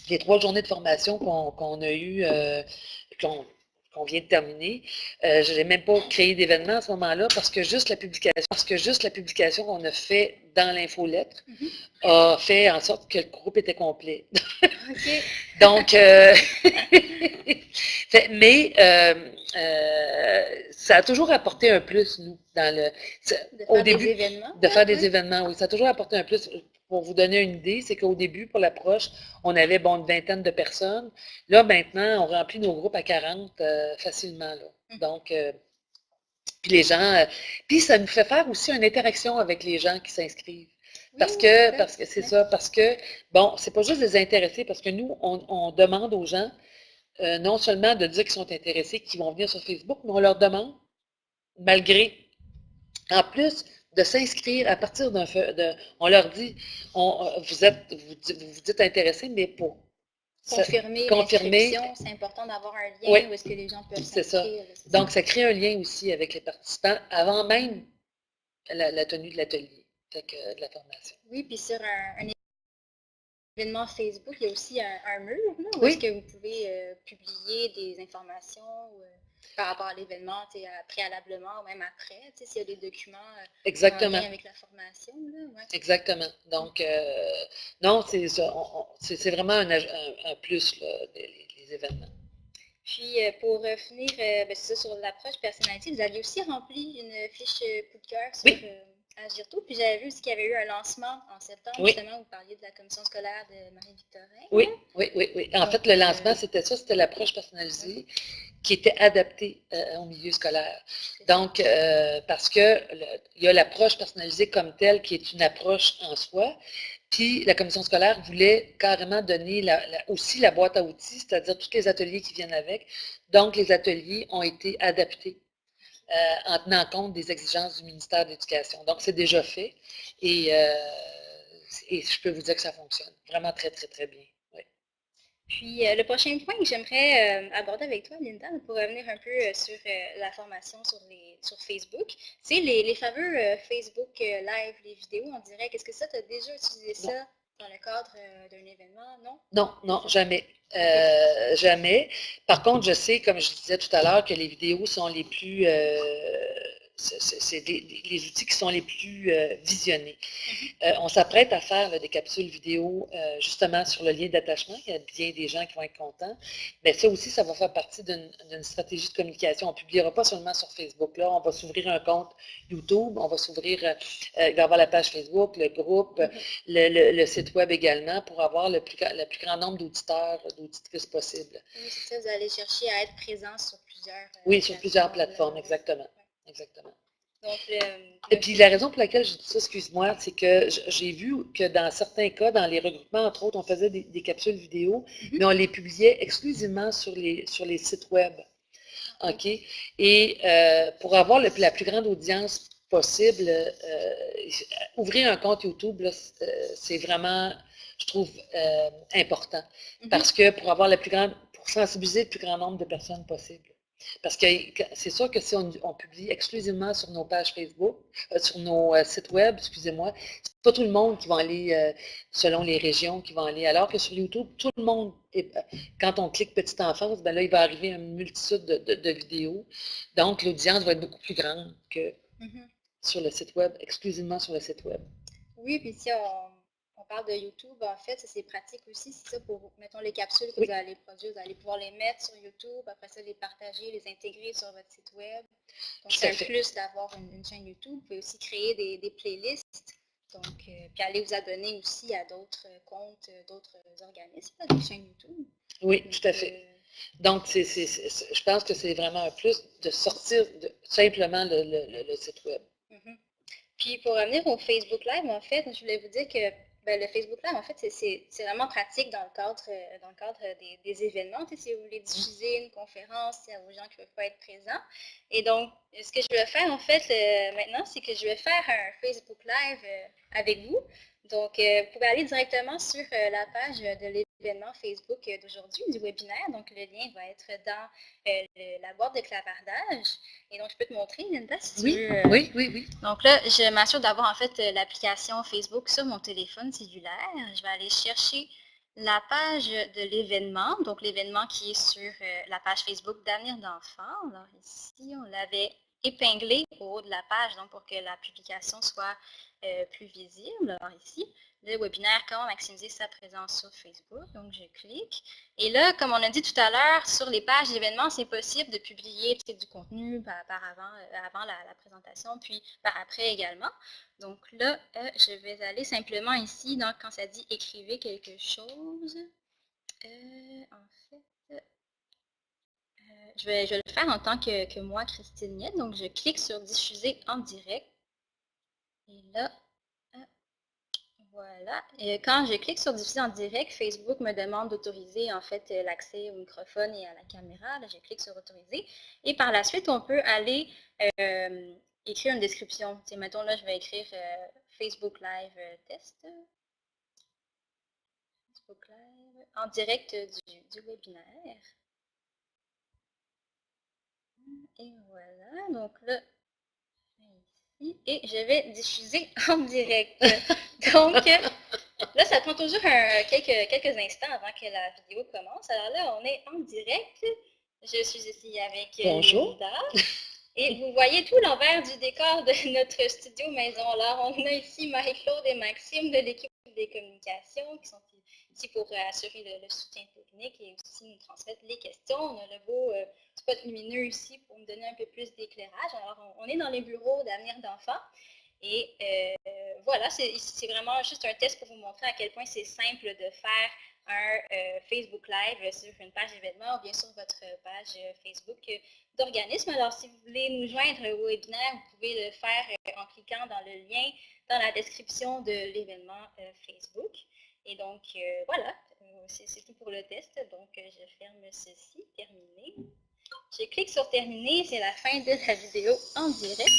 les 3 journées de formation qu'on a eues, qu'on vient de terminer, je n'ai même pas créé d'événement à ce moment-là parce que juste la publication qu'on a fait dans l'infolettre a fait en sorte que le groupe était complet. Okay. Donc, mais ça a toujours apporté un plus, nous, de faire des événements, oui. Ça a toujours apporté un plus. Pour vous donner une idée, c'est qu'au début, pour l'approche, on avait une vingtaine de personnes. Là, maintenant, on remplit nos groupes à 40 facilement. Là. Donc, puis les gens... puis ça nous fait faire aussi une interaction avec les gens qui s'inscrivent. Parce que c'est ça, parce que, bon, c'est pas juste les intéressés, parce que nous, on demande aux gens non seulement de dire qu'ils sont intéressés, qu'ils vont venir sur Facebook, mais on leur demande, malgré, en plus, de s'inscrire à partir on leur dit, vous dites intéressés, mais pour confirmer confirmer. l'inscription, c'est important d'avoir un lien Oui, où est-ce que les gens peuvent c'est ça. s'inscrire. Donc, ça crée un lien aussi avec les participants avant même la tenue de l'atelier, de la formation. Oui, puis sur un événement Facebook, il y a aussi un mur là, où Oui. est-ce que vous pouvez publier des informations par rapport à l'événement, préalablement ou même après, s'il y a des documents en lien avec la formation. Là, ouais. Exactement. Donc, non, c'est vraiment un plus, là, les événements. Puis, pour finir c'est ça, sur l'approche personnalisée, vous aviez aussi rempli une fiche coup de cœur sur Agirto. Puis, j'avais vu aussi qu'il y avait eu un lancement en septembre, justement, vous parliez de la commission scolaire de Marie-Victorin. Oui. En fait, le lancement, c'était l'approche personnalisée qui était adaptée au milieu scolaire. Donc, parce que il y a l'approche personnalisée comme telle qui est une approche en soi. Puis la commission scolaire voulait carrément donner aussi la boîte à outils, c'est-à-dire tous les ateliers qui viennent avec. Donc, les ateliers ont été adaptés en tenant compte des exigences du ministère de l'Éducation. Donc, c'est déjà fait et je peux vous dire que ça fonctionne vraiment très, très, très bien. Oui. Puis, le prochain point que j'aimerais aborder avec toi, Linda, pour revenir un peu sur la formation sur Facebook, c'est les fameux Facebook Live, les vidéos en direct. Est-ce que ça, tu as déjà utilisé ça dans le cadre d'un événement, non? Non, jamais. Jamais. Par contre, je sais, comme je disais tout à l'heure, que les vidéos sont les plus... c'est les outils qui sont les plus visionnés. On s'apprête à faire des capsules vidéo justement sur le lien d'attachement. Il y a bien des gens qui vont être contents. Mais ça aussi, ça va faire partie d'une stratégie de communication. On ne publiera pas seulement sur Facebook. Là, on va s'ouvrir un compte YouTube, on va s'ouvrir, il va y avoir la page Facebook, le groupe, le site web également pour avoir le plus grand nombre d'auditeurs, d'auditrices possible. Oui, c'est ça, vous allez chercher à être présent sur plusieurs sur plusieurs plateformes, exactement. Exactement. Donc, et puis la raison pour laquelle je dis ça, excuse-moi, c'est que j'ai vu que dans certains cas, dans les regroupements, entre autres, on faisait des capsules vidéo, mais on les publiait exclusivement sur les sites web. OK? Et pour avoir la plus grande audience possible, ouvrir un compte YouTube, c'est vraiment, je trouve, important. Parce que pour sensibiliser le plus grand nombre de personnes possible. Parce que c'est sûr que si on publie exclusivement sur nos pages Facebook, sur nos sites web, excusez-moi, c'est pas tout le monde qui va aller selon les régions qui vont aller. Alors que sur YouTube, tout le monde, quand on clique petite enfance, ben là, il va arriver une multitude de vidéos. Donc, l'audience va être beaucoup plus grande que sur le site web, exclusivement sur le site web. Oui, puis si on parle de YouTube, en fait, ça c'est pratique aussi, c'est ça pour, mettons, les capsules que vous allez produire, vous allez pouvoir les mettre sur YouTube, après ça, les partager, les intégrer sur votre site web. Donc, c'est un plus d'avoir une chaîne YouTube. Vous pouvez aussi créer des playlists, donc, puis aller vous abonner aussi à d'autres comptes, d'autres organismes, des chaînes YouTube. Oui, tout à fait. Donc, je pense que c'est vraiment un plus de sortir simplement le site web. Puis pour revenir au Facebook Live, en fait, je voulais vous dire que le Facebook Live, en fait, c'est vraiment pratique dans le cadre des événements. Si vous voulez diffuser une conférence aux gens qui ne peuvent pas être présents. Et donc, ce que je vais faire, en fait, maintenant, c'est que je vais faire un Facebook Live avec vous. Donc, vous pouvez aller directement sur la page de l'événement Facebook d'aujourd'hui, du webinaire. Donc, le lien va être dans la boîte de clavardage. Et donc, je peux te montrer, Linda, si tu veux. Oui. Donc là, je m'assure d'avoir en fait l'application Facebook sur mon téléphone cellulaire. Je vais aller chercher la page de l'événement, donc l'événement qui est sur la page Facebook d'Avenir d'enfants. Alors ici, on l'avait épinglé au haut de la page, donc pour que la publication soit plus visible. Alors ici, le webinaire, comment maximiser sa présence sur Facebook. Donc je clique. Et là, comme on a dit tout à l'heure, sur les pages d'événements, c'est possible de publier du contenu avant la présentation, puis par après également. Donc là, je vais aller simplement ici, donc quand ça dit « Écrivez quelque chose », en fait, je vais le faire en tant que moi, Christine Niette. Donc, je clique sur « Diffuser en direct ». Et là, voilà. Et quand je clique sur diffuser en direct, Facebook me demande d'autoriser en fait l'accès au microphone et à la caméra. Là, je clique sur autoriser. Et par la suite, on peut aller écrire une description. Mettons là, je vais écrire Facebook Live test. Facebook Live en direct du webinaire. Et voilà, donc là, ici, et je vais diffuser en direct. Donc, là, ça prend toujours quelques instants avant que la vidéo commence. Alors là, on est en direct. Je suis ici avec Linda. Et vous voyez tout l'envers du décor de notre studio maison. Alors, on a ici Marie-Claude et Maxime de l'équipe des communications qui sont ici pour assurer le soutien technique et aussi nous transmettre les questions. On a le beau spot lumineux ici pour nous donner un peu plus d'éclairage. Alors, on est dans les bureaux d'avenir d'enfants. Et voilà, c'est vraiment juste un test pour vous montrer à quel point c'est simple de faire un Facebook Live sur une page d'événement ou bien sur votre page Facebook d'organisme. Alors, si vous voulez nous joindre au webinaire, vous pouvez le faire en cliquant dans le lien dans la description de l'événement Facebook. Et donc, voilà, c'est tout pour le test. Donc, je ferme ceci, terminé. Je clique sur terminer, c'est la fin de la vidéo en direct.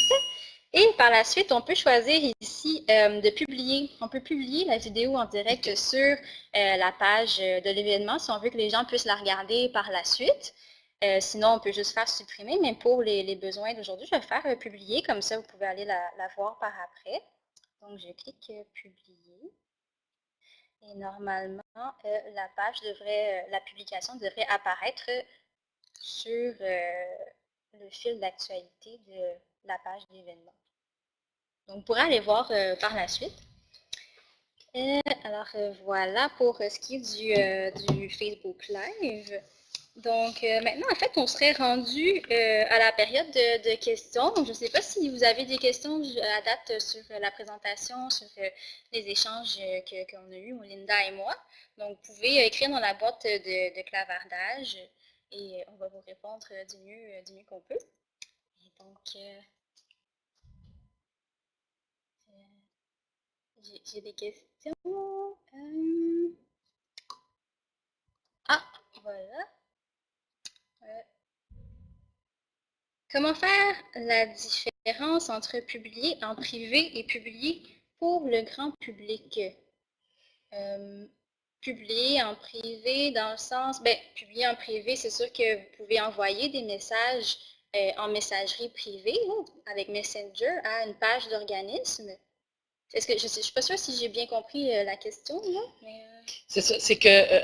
Et par la suite, on peut choisir ici de publier. On peut publier la vidéo en direct sur la page de l'événement si on veut que les gens puissent la regarder par la suite. Sinon, on peut juste faire supprimer, mais pour les besoins d'aujourd'hui, je vais faire publier. Comme ça, vous pouvez aller la voir par après. Donc, je clique publier. Et normalement, la publication devrait apparaître sur le fil d'actualité de la page d'événement. Donc, vous pourrez aller voir par la suite. Alors, voilà pour ce qui est du Facebook Live. Donc, maintenant, en fait, on serait rendu à la période de questions. Donc, je ne sais pas si vous avez des questions à date sur la présentation, sur les échanges qu'on a eus, Linda et moi. Donc, vous pouvez écrire dans la boîte de clavardage et on va vous répondre du mieux qu'on peut. Et donc, j'ai des questions. Ah, voilà. Comment faire la différence entre publier en privé et publier pour le grand public? Publier en privé dans le sens, publier en privé, c'est sûr que vous pouvez envoyer des messages en messagerie privée avec Messenger à une page d'organisme. Est-ce que je ne suis pas sûre si j'ai bien compris la question, là, mais... C'est ça, c'est que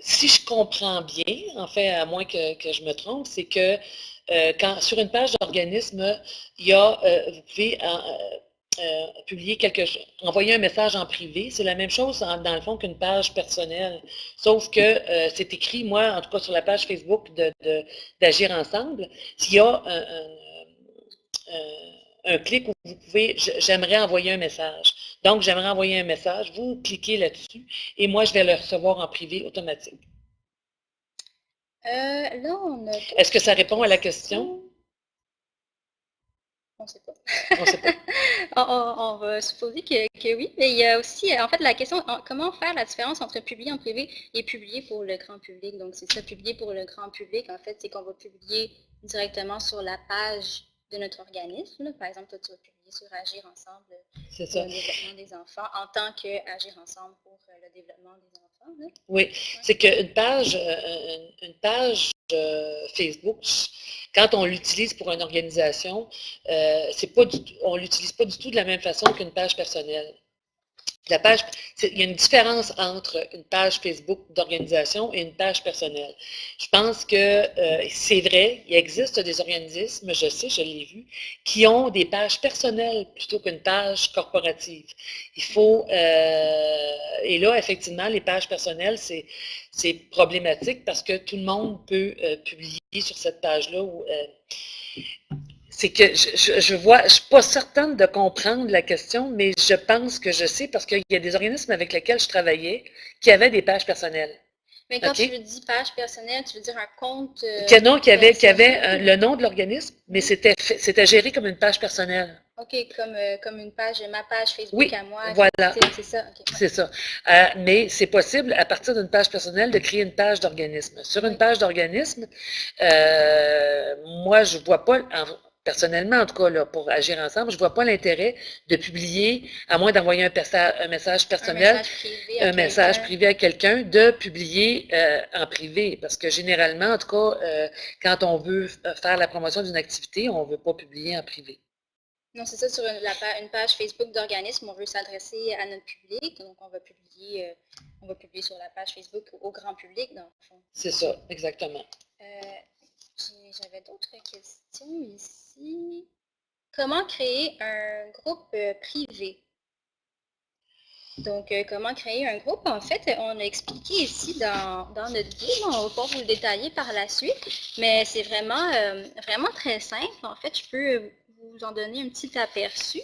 si je comprends bien, en fait, à moins que je me trompe, c'est que sur une page d'organisme, il y a, vous pouvez publier envoyer un message en privé. C'est la même chose dans le fond qu'une page personnelle. Sauf que c'est écrit, moi, en tout cas sur la page Facebook d'Agir Ensemble, s'il y a un clic où vous pouvez, j'aimerais envoyer un message. Donc, j'aimerais envoyer un message, vous cliquez là-dessus et moi, je vais le recevoir en privé automatique. Là, on a... Est-ce que ça répond à la question? On ne sait pas. On sait pas. On va supposer que oui. Mais il y a aussi, en fait, la question, comment faire la différence entre publier en privé et publier pour le grand public? Donc, c'est ça, publier pour le grand public, en fait, c'est qu'on va publier directement sur la page de notre organisme. Par exemple, toi, tu vas publier sur Agir Ensemble pour le développement des enfants en tant qu'Agir Ensemble pour le développement des enfants. Là. Oui, ouais. C'est qu'une page, Facebook, quand on l'utilise pour une organisation, on ne l'utilise pas du tout de la même façon qu'une page personnelle. Il y a une différence entre une page Facebook d'organisation et une page personnelle. Je pense que c'est vrai, il existe des organismes, je sais, je l'ai vu, qui ont des pages personnelles plutôt qu'une page corporative. Il faut, et là, effectivement, les pages personnelles, c'est problématique parce que tout le monde peut publier sur cette page-là. C'est que je suis pas certaine de comprendre la question, mais je pense que je sais parce qu'il y a des organismes avec lesquels je travaillais qui avaient des pages personnelles. Mais quand tu dis page personnelle, tu veux dire un compte non, qui avait le nom de l'organisme, mais c'était géré comme une page personnelle. OK, comme une page, ma page Facebook à moi. Voilà. C'est ça. Okay. C'est ça. Mais c'est possible, à partir d'une page personnelle, de créer une page d'organisme. Sur une page d'organisme, moi, je vois pas... personnellement, en tout cas, là, pour agir ensemble, je ne vois pas l'intérêt de publier, à moins d'envoyer un message personnel, un message privé à quelqu'un, de publier en privé. Parce que généralement, en tout cas, quand on veut faire la promotion d'une activité, on ne veut pas publier en privé. Non, c'est ça, sur une page Facebook d'organisme, on veut s'adresser à notre public, donc on va publier sur la page Facebook au grand public, dans le fond. C'est ça, exactement. J'avais d'autres questions ici. Comment créer un groupe privé? Donc, comment créer un groupe? En fait, on a expliqué ici dans notre guide, on va pas vous le détailler par la suite, mais c'est vraiment, vraiment très simple. En fait, je peux vous en donner un petit aperçu.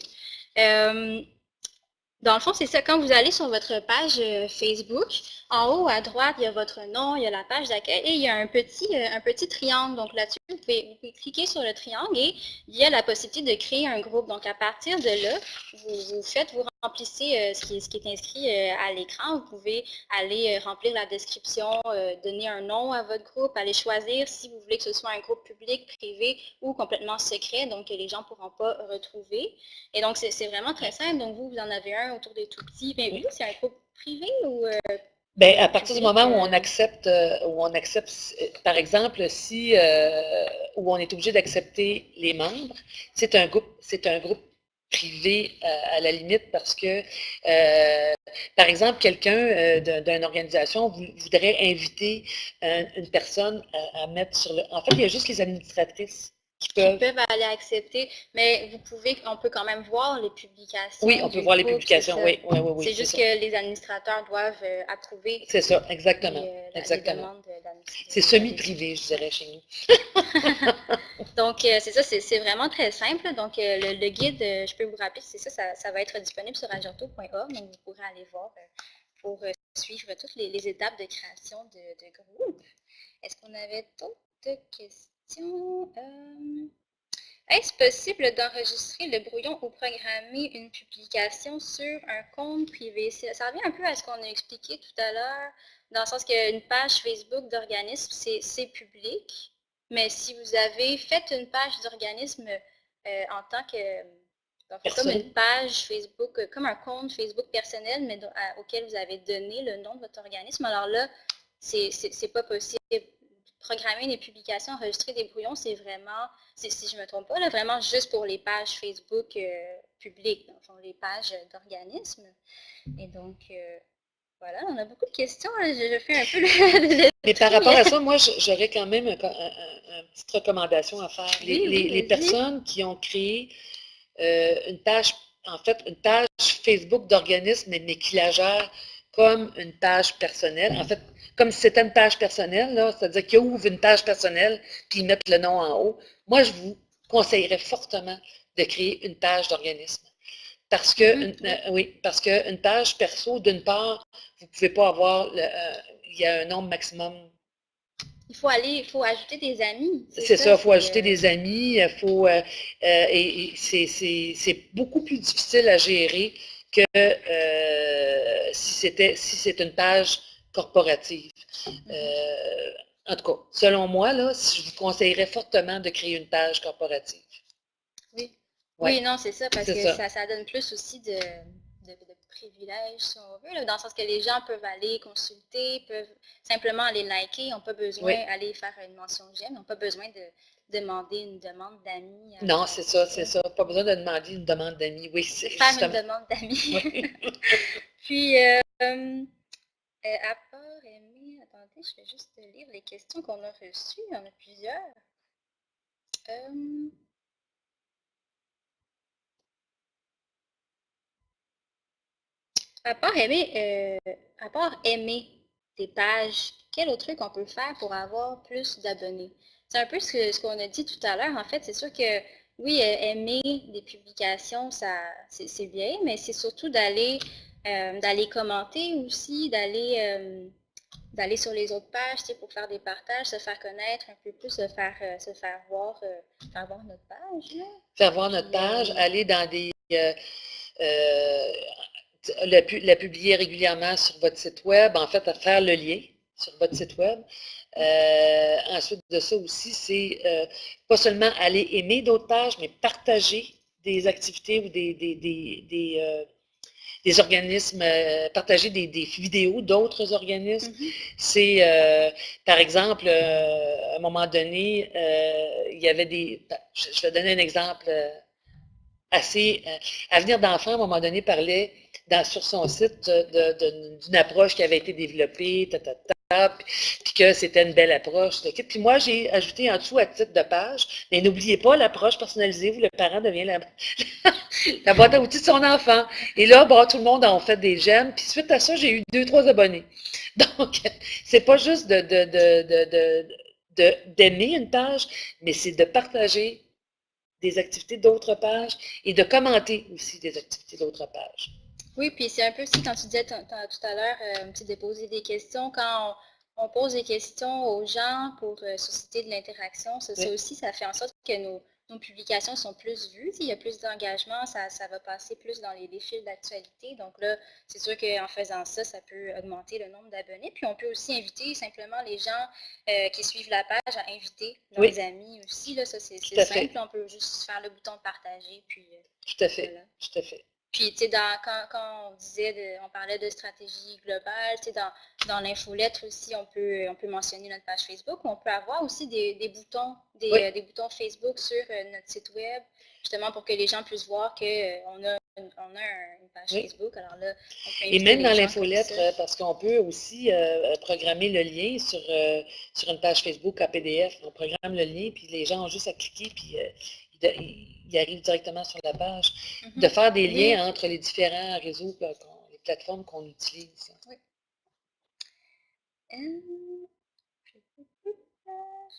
Dans le fond, c'est ça, quand vous allez sur votre page Facebook, en haut à droite, il y a votre nom, il y a la page d'accueil et il y a un petit triangle. Donc là-dessus, vous pouvez cliquer sur le triangle et il y a la possibilité de créer un groupe. Donc à partir de là, vous remplissez ce qui est inscrit à l'écran. Vous pouvez aller remplir la description, donner un nom à votre groupe, aller choisir si vous voulez que ce soit un groupe public, privé ou complètement secret, donc que les gens ne pourront pas retrouver. Et donc, c'est vraiment très simple. Donc, vous en avez un autour des tout-petits. Mais vous, c'est un groupe privé ou... Bien, à partir du moment où on accepte, par exemple, où on est obligé d'accepter les membres, c'est un groupe privé à la limite parce que, par exemple, quelqu'un d'une organisation voudrait inviter une personne à mettre sur le... En fait, il y a juste les administratrices qui peuvent aller accepter, mais on peut quand même voir les publications. Oui, on peut voir les publications, oui. C'est juste que les administrateurs doivent approuver. C'est ça, exactement. Exactement. C'est semi-privé, je dirais, chez nous. Donc, c'est ça, c'est vraiment très simple. Donc, le guide, je peux vous rappeler, c'est ça va être disponible sur agento.org, donc vous pourrez aller voir pour suivre toutes les étapes de création de groupe. Est-ce qu'on avait d'autres questions? Est-ce possible d'enregistrer le brouillon ou programmer une publication sur un compte privé? Ça revient un peu à ce qu'on a expliqué tout à l'heure, dans le sens qu'une page Facebook d'organisme, c'est public, mais si vous avez fait une page d'organisme en tant que... comme une page Facebook, comme un compte Facebook personnel, mais auquel vous avez donné le nom de votre organisme, alors là, c'est pas possible. Programmer des publications, enregistrer des brouillons, c'est vraiment, si je ne me trompe pas, là, vraiment juste pour les pages Facebook publiques, donc les pages d'organismes. Et donc, voilà, on a beaucoup de questions. Je fais un peu le Mais par rapport à ça, moi, j'aurais quand même une petite recommandation à faire. Les personnes qui ont créé une page Facebook d'organisme, mais qui la gèrent comme une page personnelle. En fait, comme si c'était une page personnelle, c'est-à-dire qu'ils ouvrent une page personnelle puis ils mettent le nom en haut. Moi, je vous conseillerais fortement de créer une page d'organisme. Parce que une page perso, d'une part, vous ne pouvez pas avoir, il y a un nombre maximum. Il faut ajouter des amis. C'est ça, il faut ajouter des amis, et c'est beaucoup plus difficile à gérer que si c'est une page corporative. En tout cas, selon moi, là, je vous conseillerais fortement de créer une page corporative. Oui, non, c'est ça, parce que ça donne plus aussi de privilèges, si on veut, là, dans le sens que les gens peuvent aller consulter, peuvent simplement aller liker, n'ont pas besoin d'aller faire une mention j'aime, n'ont pas besoin de demander une demande d'amis. Non, c'est ça. Pas besoin de demander une demande d'amis. Oui, c'est faire une demande d'amis. Oui. Puis, à part aimer, attendez, je vais juste lire les questions qu'on a reçues. Il y en a plusieurs. À part aimer des pages, quel autre truc on peut faire pour avoir plus d'abonnés? C'est un peu ce qu'on a dit tout à l'heure. En fait, c'est sûr que oui, aimer des publications, c'est bien, mais c'est surtout d'aller commenter aussi, d'aller sur les autres pages, pour faire des partages, se faire connaître un peu plus, se faire voir notre page. Là. Faire voir notre page, aller dans des... la publier régulièrement sur votre site web, en fait, à faire le lien sur votre site web. Ensuite de ça aussi, c'est pas seulement aller aimer d'autres pages, mais partager des activités ou des organismes, partager des vidéos d'autres organismes. C'est, par exemple, à un moment donné, il y avait je vais donner un exemple Avenir d'enfants, à un moment donné, parlait sur son site d'une approche qui avait été développée, puis que c'était une belle approche. Puis moi, j'ai ajouté en dessous à titre de page, mais n'oubliez pas l'approche personnalisée où le parent devient la boîte à outils de son enfant. Et là, bon, tout le monde en fait des j'aime, puis suite à ça, j'ai eu 2-3 abonnés. Donc, c'est pas juste d'aimer une page, mais c'est de partager des activités d'autres pages et de commenter aussi des activités d'autres pages. Oui, puis c'est un peu aussi quand tu disais tout à l'heure, de poser des questions, quand on pose des questions aux gens pour susciter de l'interaction, ça aussi, ça fait en sorte que nos publications sont plus vues, il y a plus d'engagement, ça va passer plus dans les fils d'actualité. Donc là, c'est sûr qu'en faisant ça, ça peut augmenter le nombre d'abonnés. Puis on peut aussi inviter simplement les gens qui suivent la page à inviter leurs amis aussi. Là, ça, c'est simple. On peut juste faire le bouton partager. Puis, tout à fait. Voilà. Tout à fait. Puis, tu sais, quand on parlait de stratégie globale, tu sais, dans l'infolettre aussi, on peut mentionner notre page Facebook. On peut avoir aussi des boutons, des boutons Facebook sur notre site web, justement pour que les gens puissent voir qu'on a une page Facebook. Alors là, on peut et même dans l'infolettre, parce qu'on peut aussi programmer le lien sur une page Facebook en PDF. On programme le lien, puis les gens ont juste à cliquer, puis il arrive directement sur la page. De faire des liens entre les différents réseaux, les plateformes qu'on utilise. Oui.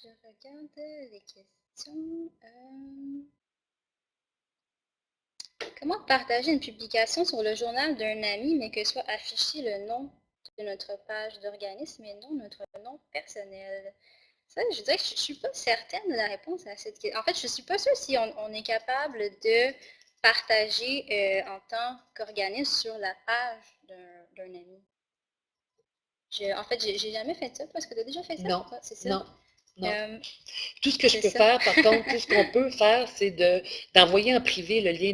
Je regarde les questions. Comment partager une publication sur le journal d'un ami, mais que soit affiché le nom de notre page d'organisme et non notre nom personnel? Ça, je dirais que je ne suis pas certaine de la réponse à cette question. En fait, je ne suis pas sûre si on est capable de partager en tant qu'organisme sur la page d'un ami. En fait, j'ai jamais fait ça. Est-ce que tu as déjà fait ça? Non, c'est ça? Non. Non. Tout ce que je peux faire, par contre, tout ce qu'on peut faire, c'est d'envoyer en privé le lien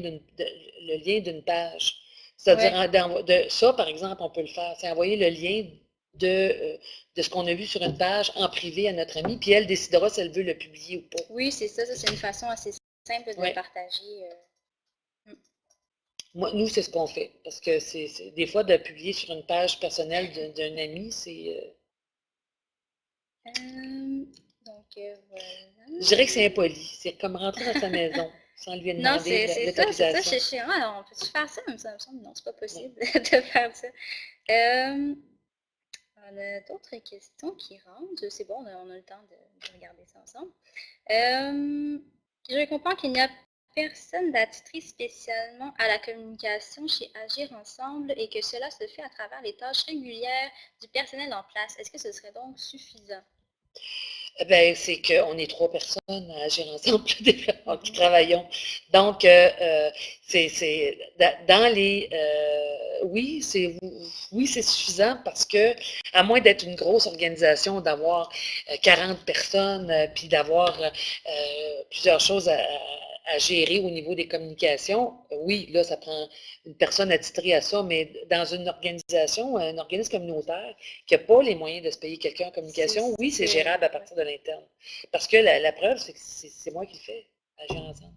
d'une page. C'est-à-dire, ça, par exemple, on peut le faire. C'est envoyer le lien de ce qu'on a vu sur une page en privé à notre amie, puis elle décidera si elle veut le publier ou pas. Oui, c'est ça. Ça, c'est une façon assez simple de le partager. Nous, c'est ce qu'on fait. Parce que c'est des fois, de publier sur une page personnelle d'un ami, c'est... Donc, voilà. Je dirais que c'est impoli. C'est comme rentrer dans sa maison sans lui demander l'autorisation. Non, c'est ça, chez moi. On peut-tu faire ça? Ça me semble, non, c'est pas possible de faire ça. On a d'autres questions qui rentrent. C'est bon, on a le temps de regarder ça ensemble. Je comprends qu'il n'y a personne d'attitré spécialement à la communication chez Agir Ensemble et que cela se fait à travers les tâches régulières du personnel en place. Est-ce que ce serait donc suffisant? Ben, c'est qu'on est 3 personnes à agir ensemble qui travaillons. Donc, c'est dans les... oui, c'est suffisant parce que, à moins d'être une grosse organisation, d'avoir 40 personnes, puis d'avoir plusieurs choses à gérer au niveau des communications, oui, là, ça prend une personne attitrée à ça, mais dans une organisation, un organisme communautaire qui n'a pas les moyens de se payer quelqu'un en communication, oui, c'est gérable à partir de l'interne. Parce que la preuve, c'est que c'est moi qui le fais, Agir Ensemble.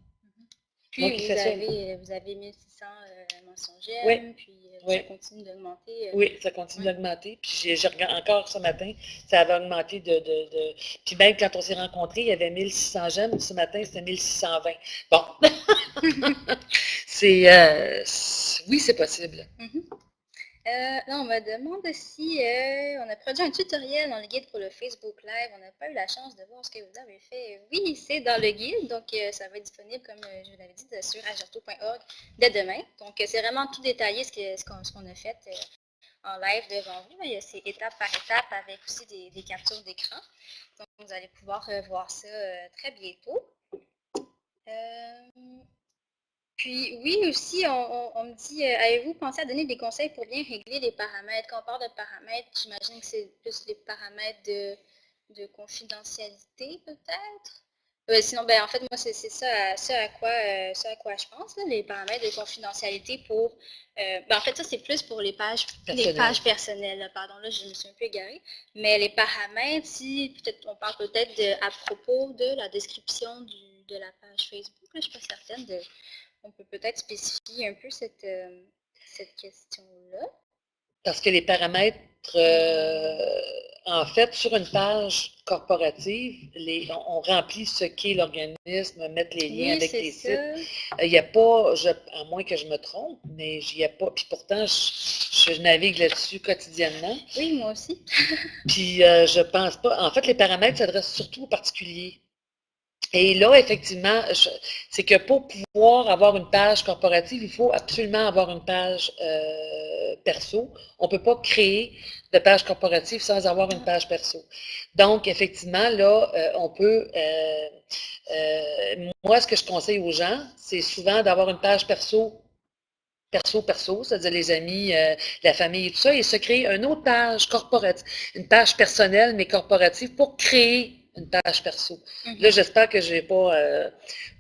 Puis vous avez 1600 mentions j'aime, puis ça continue d'augmenter. Oui, ça continue d'augmenter. Puis j'ai regardé encore ce matin, ça avait augmenté Puis même quand on s'est rencontrés, il y avait 1600 j'aime, ce matin, c'était 1620. Bon. Oui, c'est possible. Là, on me demande si on a produit un tutoriel dans le guide pour le Facebook Live. On n'a pas eu la chance de voir ce que vous avez fait. Oui, c'est dans le guide, donc ça va être disponible, comme je vous l'avais dit, sur agirto.org dès demain. Donc, c'est vraiment tout détaillé ce qu'on a fait en live devant vous. C'est étape par étape avec aussi des captures d'écran. Donc, vous allez pouvoir voir ça très bientôt. Puis oui, aussi, on me dit, avez-vous pensé à donner des conseils pour bien régler les paramètres? Quand on parle de paramètres, j'imagine que c'est plus les paramètres de confidentialité, peut-être? Sinon, ben, en fait, moi, c'est ça, ce à quoi je pense, là, les paramètres de confidentialité pour... ben, en fait, ça, c'est plus pour les pages personnelles, là, pardon, là, je me suis un peu égarée. Mais les paramètres, si peut-être on parle peut-être à propos de la description de la page Facebook, là, je ne suis pas certaine, on peut peut-être spécifier un peu cette question-là. Parce que les paramètres, en fait, sur une page corporative, on remplit ce qu'est l'organisme, mettre les liens avec les sites. Il n'y a pas, à moins que je me trompe, mais il n'y a pas. Puis pourtant, je navigue là-dessus quotidiennement. Oui, moi aussi. Puis je pense pas. En fait, les paramètres s'adressent surtout aux particuliers. Et là, effectivement, c'est que pour pouvoir avoir une page corporative, il faut absolument avoir une page perso. On ne peut pas créer de page corporative sans avoir une page perso. Donc, effectivement, là, on peut... moi, ce que je conseille aux gens, c'est souvent d'avoir une page perso, c'est-à-dire les amis, la famille et tout ça, et se créer une autre page corporative, une page personnelle, mais corporative, pour créer une page perso. Là, j'espère que j'ai pas...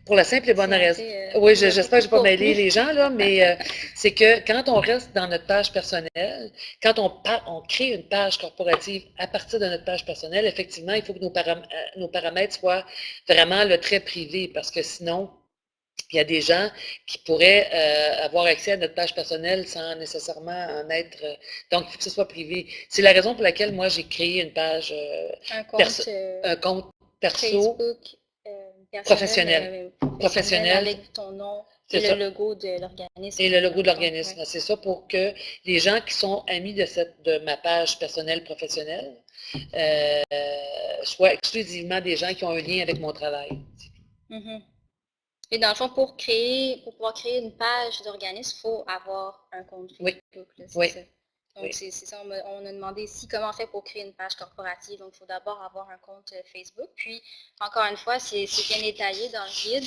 pour la simple et bonne raison. Oui, j'espère que je n'ai pas mêlé les gens, là, mais c'est que quand on reste dans notre page personnelle, quand on crée une page corporative à partir de notre page personnelle, effectivement, il faut que nos paramètres soient vraiment le trait privé, parce que sinon, il y a des gens qui pourraient avoir accès à notre page personnelle sans nécessairement en être... donc, il faut que ce soit privé. C'est la raison pour laquelle moi, j'ai créé une page... un compte perso Facebook, professionnel avec ton nom et le logo de l'organisme. Et le logo de l'organisme. C'est ça, pour que les gens qui sont amis de ma page personnelle professionnelle soient exclusivement des gens qui ont un lien avec mon travail. Et dans le fond, pour pouvoir créer une page d'organisme, il faut avoir un compte Facebook. Oui. Ça. Donc, c'est ça, on a demandé ici comment on fait pour créer une page corporative. Donc, il faut d'abord avoir un compte Facebook. Puis, encore une fois, c'est bien détaillé dans le guide.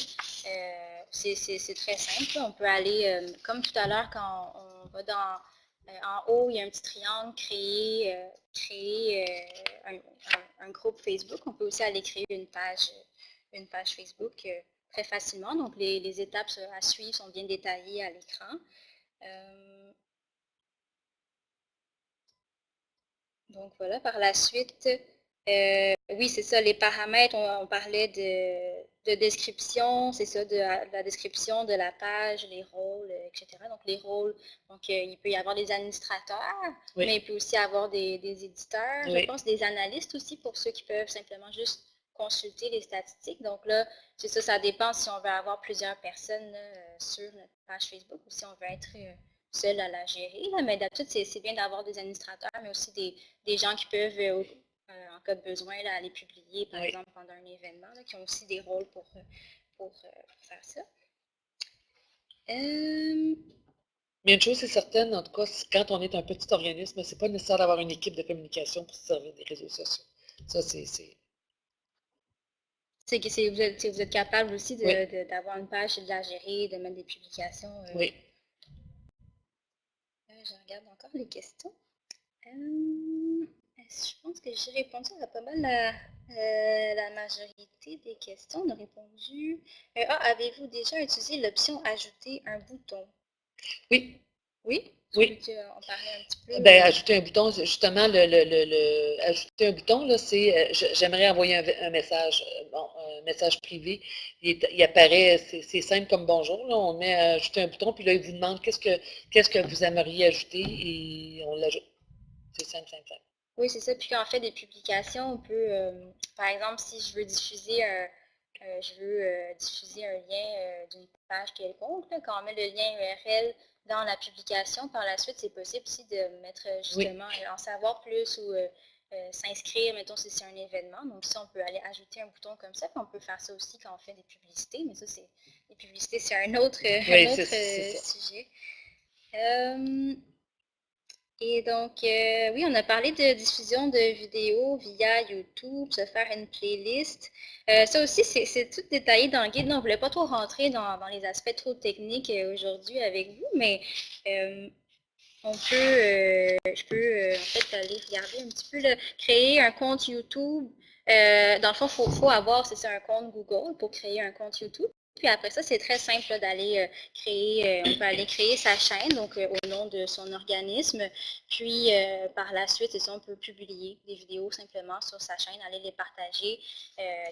C'est très simple. On peut aller, comme tout à l'heure, quand on va en haut, il y a un petit triangle, créer un groupe Facebook. On peut aussi aller créer une page Facebook très facilement. Donc, les étapes à suivre sont bien détaillées à l'écran. Donc, voilà, par la suite, oui, c'est ça, les paramètres, on parlait de description, c'est ça, de la description de la page, les rôles, etc. Donc, les rôles, donc il peut y avoir des administrateurs, mais il peut aussi avoir des éditeurs, je pense, des analystes aussi, pour ceux qui peuvent simplement juste consulter les statistiques. Donc là, c'est ça, ça dépend si on veut avoir plusieurs personnes sur notre page Facebook ou si on veut être seul à la gérer. Là. Mais d'habitude, c'est bien d'avoir des administrateurs, mais aussi des gens qui peuvent, en cas de besoin, là, aller publier, par exemple, pendant un événement, là, qui ont aussi des rôles pour faire ça. Mais une chose est certaine, en tout cas, quand on est un petit organisme, c'est pas nécessaire d'avoir une équipe de communication pour se servir des réseaux sociaux. Ça, c'est... C'est que vous êtes capable aussi d'avoir une page, de la gérer, de mettre des publications. Oui. Je regarde encore les questions. Je pense que j'ai répondu à pas mal la majorité des questions. On a répondu. Avez-vous déjà utilisé l'option ajouter un bouton? Oui. Oui? Oui. On parlait un petit peu. Ben, ajouter un bouton, justement, ajouter un bouton, là, c'est j'aimerais envoyer un message, un message privé. Il apparaît, c'est simple comme bonjour, là, on met ajouter un bouton, puis là, il vous demande qu'est-ce que vous aimeriez ajouter et on l'ajoute. C'est simple. Oui, c'est ça. Puis quand on fait des publications, on peut, par exemple, si je veux diffuser un lien d'une page quelconque, là, quand on met le lien URL dans la publication, par la suite, c'est possible aussi de mettre justement, en savoir plus ou s'inscrire, mettons, si c'est un événement. Donc, ça, on peut aller ajouter un bouton comme ça, puis on peut faire ça aussi quand on fait des publicités, mais ça, les publicités, c'est un autre sujet. Et donc, oui, on a parlé de diffusion de vidéos via YouTube, se faire une playlist. Ça aussi, c'est tout détaillé dans le guide. Non, on ne voulait pas trop rentrer dans les aspects trop techniques aujourd'hui avec vous, mais je peux en fait aller regarder un petit peu, créer un compte YouTube Dans le fond, faut avoir, c'est ça, un compte Google pour créer un compte YouTube. Puis après ça, c'est très simple d'aller créer, on peut aller créer sa chaîne, donc au nom de son organisme. Puis par la suite, c'est ça, on peut publier des vidéos simplement sur sa chaîne, aller les partager,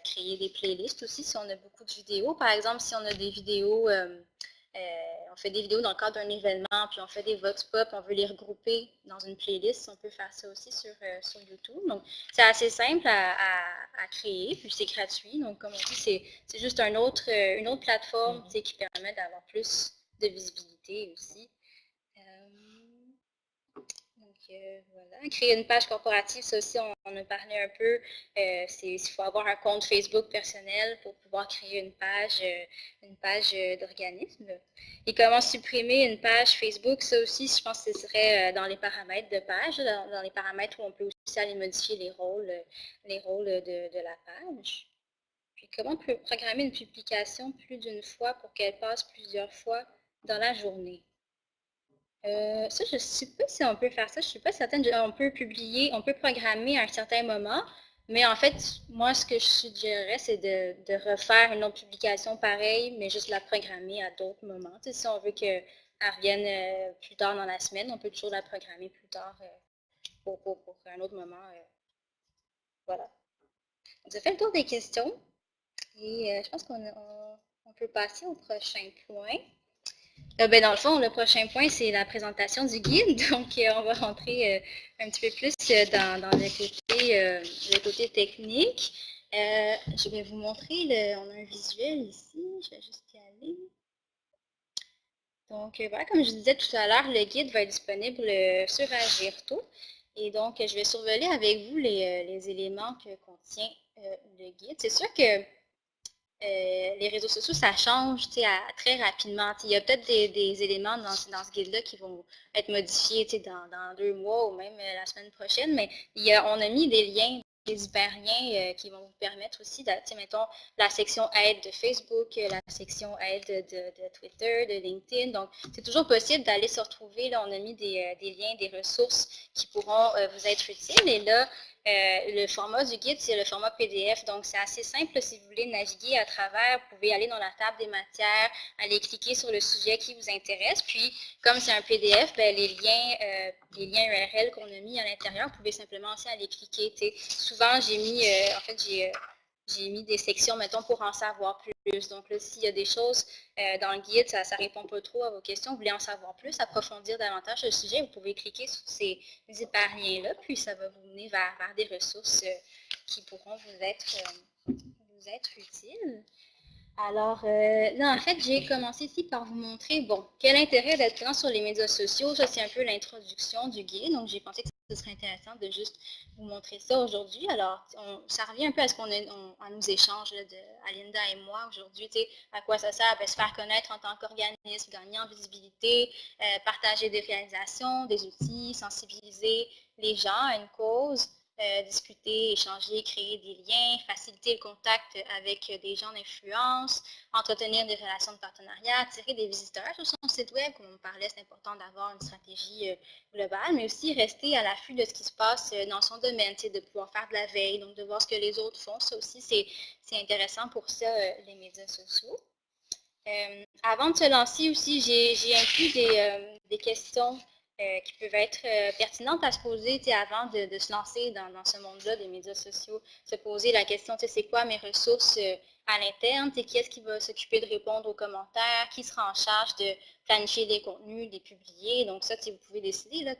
créer des playlists aussi si on a beaucoup de vidéos. Par exemple, si on a des vidéos, on fait des vidéos dans le cadre d'un événement, puis on fait des vox pop, on veut les regrouper dans une playlist, on peut faire ça aussi sur YouTube. Donc, c'est assez simple à créer, puis c'est gratuit. Donc, comme on dit, c'est juste une autre plateforme qui permet d'avoir plus de visibilité aussi. Voilà. Créer une page corporative, ça aussi, on a parlé un peu. Il faut avoir un compte Facebook personnel pour pouvoir créer une page d'organisme. Et comment supprimer une page Facebook, ça aussi, je pense que ce serait dans les paramètres de page, dans les paramètres où on peut aussi aller modifier les rôles de la page. Puis comment on peut programmer une publication plus d'une fois pour qu'elle passe plusieurs fois dans la journée. Ça, je ne sais pas si on peut faire ça. Je ne suis pas certaine. On peut publier, on peut programmer à un certain moment, mais en fait, moi, ce que je suggérerais, c'est de refaire une autre publication pareille, mais juste la programmer à d'autres moments. Tu sais, si on veut qu'elle revienne plus tard dans la semaine, on peut toujours la programmer plus tard pour un autre moment. Voilà. On a fait le tour des questions et je pense qu'on peut passer au prochain point. Dans le fond, le prochain point, c'est la présentation du guide. Donc, on va rentrer un petit peu plus dans le côté technique. Je vais vous montrer, on a un visuel ici. Je vais juste y aller. Donc, voilà, comme je disais tout à l'heure, le guide va être disponible sur Agirto. Et donc, je vais survoler avec vous les éléments que contient le guide. C'est sûr que les réseaux sociaux, ça change très rapidement. Il y a peut-être des éléments dans ce guide-là qui vont être modifiés dans 2 mois ou même la semaine prochaine, mais on a mis des liens, des hyperliens qui vont vous permettre aussi, mettons, la section aide de Facebook, la section aide de Twitter, de LinkedIn. Donc, c'est toujours possible d'aller se retrouver. Là, on a mis des liens, des ressources qui pourront vous être utiles. Et là, le format du guide, c'est le format PDF, donc c'est assez simple. Si vous voulez naviguer à travers, vous pouvez aller dans la table des matières, aller cliquer sur le sujet qui vous intéresse, puis comme c'est un PDF, les liens URL qu'on a mis à l'intérieur, vous pouvez simplement aussi aller cliquer. Souvent, j'ai mis, j'ai mis des sections, mettons, pour en savoir plus. Donc là, s'il y a des choses dans le guide, ça ne répond pas trop à vos questions, vous voulez en savoir plus, approfondir davantage le sujet, vous pouvez cliquer sur ces hyperliens-là, puis ça va vous mener vers des ressources qui pourront vous être utiles. Alors, là, en fait, j'ai commencé ici par vous montrer, quel intérêt d'être présent sur les médias sociaux. Ça, c'est un peu l'introduction du guide. Donc, j'ai pensé que ce serait intéressant de juste vous montrer ça aujourd'hui. Alors, ça revient un peu à ce qu'on à nos échanges, Alinda et moi aujourd'hui. À quoi ça sert? Se faire connaître en tant qu'organisme, gagner en visibilité, partager des réalisations, des outils, sensibiliser les gens à une cause. Discuter, échanger, créer des liens, faciliter le contact avec des gens d'influence, entretenir des relations de partenariat, attirer des visiteurs sur son site web. Comme on parlait, c'est important d'avoir une stratégie globale, mais aussi rester à l'affût de ce qui se passe dans son domaine, de pouvoir faire de la veille, donc de voir ce que les autres font. Ça aussi, c'est intéressant pour ça, les médias sociaux. Avant de se lancer aussi, j'ai inclus des questions qui peuvent être pertinentes à se poser avant de se lancer dans ce monde-là des médias sociaux. Se poser la question, c'est quoi mes ressources à l'interne, qui est-ce qui va s'occuper de répondre aux commentaires, qui sera en charge de planifier des contenus, de les publier. Donc ça, vous pouvez décider. Là,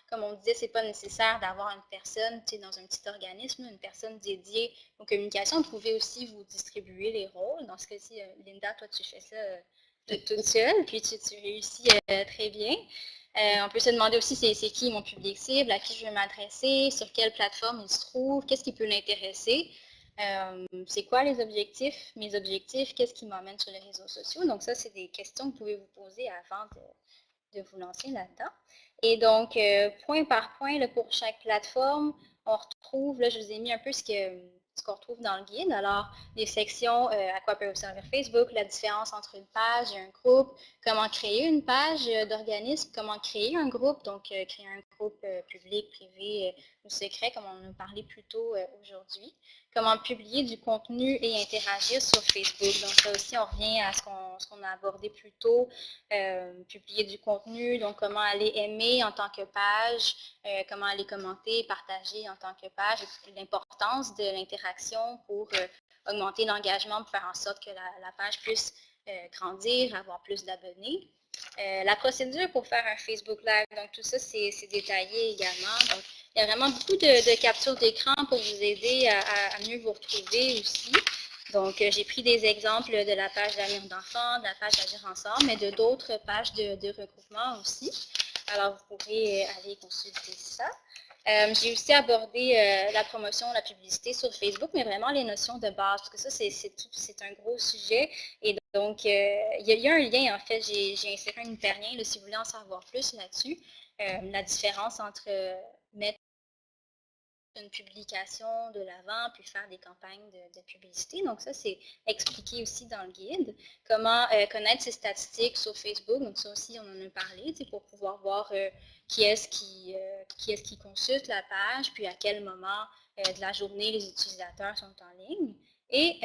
comme on disait, c'est pas nécessaire d'avoir une personne dans un petit organisme, une personne dédiée aux communications. Vous pouvez aussi vous distribuer les rôles. Dans ce cas-ci, Linda, toi, tu fais ça toute seule, puis tu réussis très bien. On peut se demander aussi c'est qui mon public cible, à qui je veux m'adresser, sur quelle plateforme il se trouve, qu'est-ce qui peut l'intéresser, c'est quoi les objectifs, mes objectifs, qu'est-ce qui m'emmène sur les réseaux sociaux. Donc ça, c'est des questions que vous pouvez vous poser avant de vous lancer là-dedans. Et donc, point par point, là, pour chaque plateforme, on retrouve, là, je vous ai mis un peu ce qu'on retrouve dans le guide. Alors, les sections, à quoi peut servir Facebook, la différence entre une page et un groupe, comment créer une page d'organisme, comment créer un groupe, donc créer un groupe public, privé ou secret, comme on en a parlé plus tôt aujourd'hui. Comment publier du contenu et interagir sur Facebook. Donc là aussi, on revient à ce qu'on a abordé plus tôt, publier du contenu, donc comment aller aimer en tant que page, comment aller commenter, partager en tant que page, et l'importance de l'interaction pour augmenter l'engagement, pour faire en sorte que la page puisse grandir, avoir plus d'abonnés. La procédure pour faire un Facebook Live, donc tout ça, c'est détaillé également. Donc, il y a vraiment beaucoup de captures d'écran pour vous aider à mieux vous retrouver aussi. Donc, j'ai pris des exemples de la page d'Avenir d'enfants, de la page Agir ensemble, mais de d'autres pages de regroupement aussi. Alors, vous pourrez aller consulter ça. J'ai aussi abordé la promotion, la publicité sur Facebook, mais vraiment les notions de base, parce que ça, c'est un gros sujet. Et donc, il y a un lien, en fait, j'ai inséré un hyperlien, là, si vous voulez en savoir plus là-dessus, la différence entre mettre une publication de l'avant, puis faire des campagnes de publicité. Donc ça, c'est expliqué aussi dans le guide. Comment connaître ses statistiques sur Facebook. Donc ça aussi, on en a parlé, pour pouvoir voir qui est-ce qui consulte la page, puis à quel moment de la journée les utilisateurs sont en ligne. Et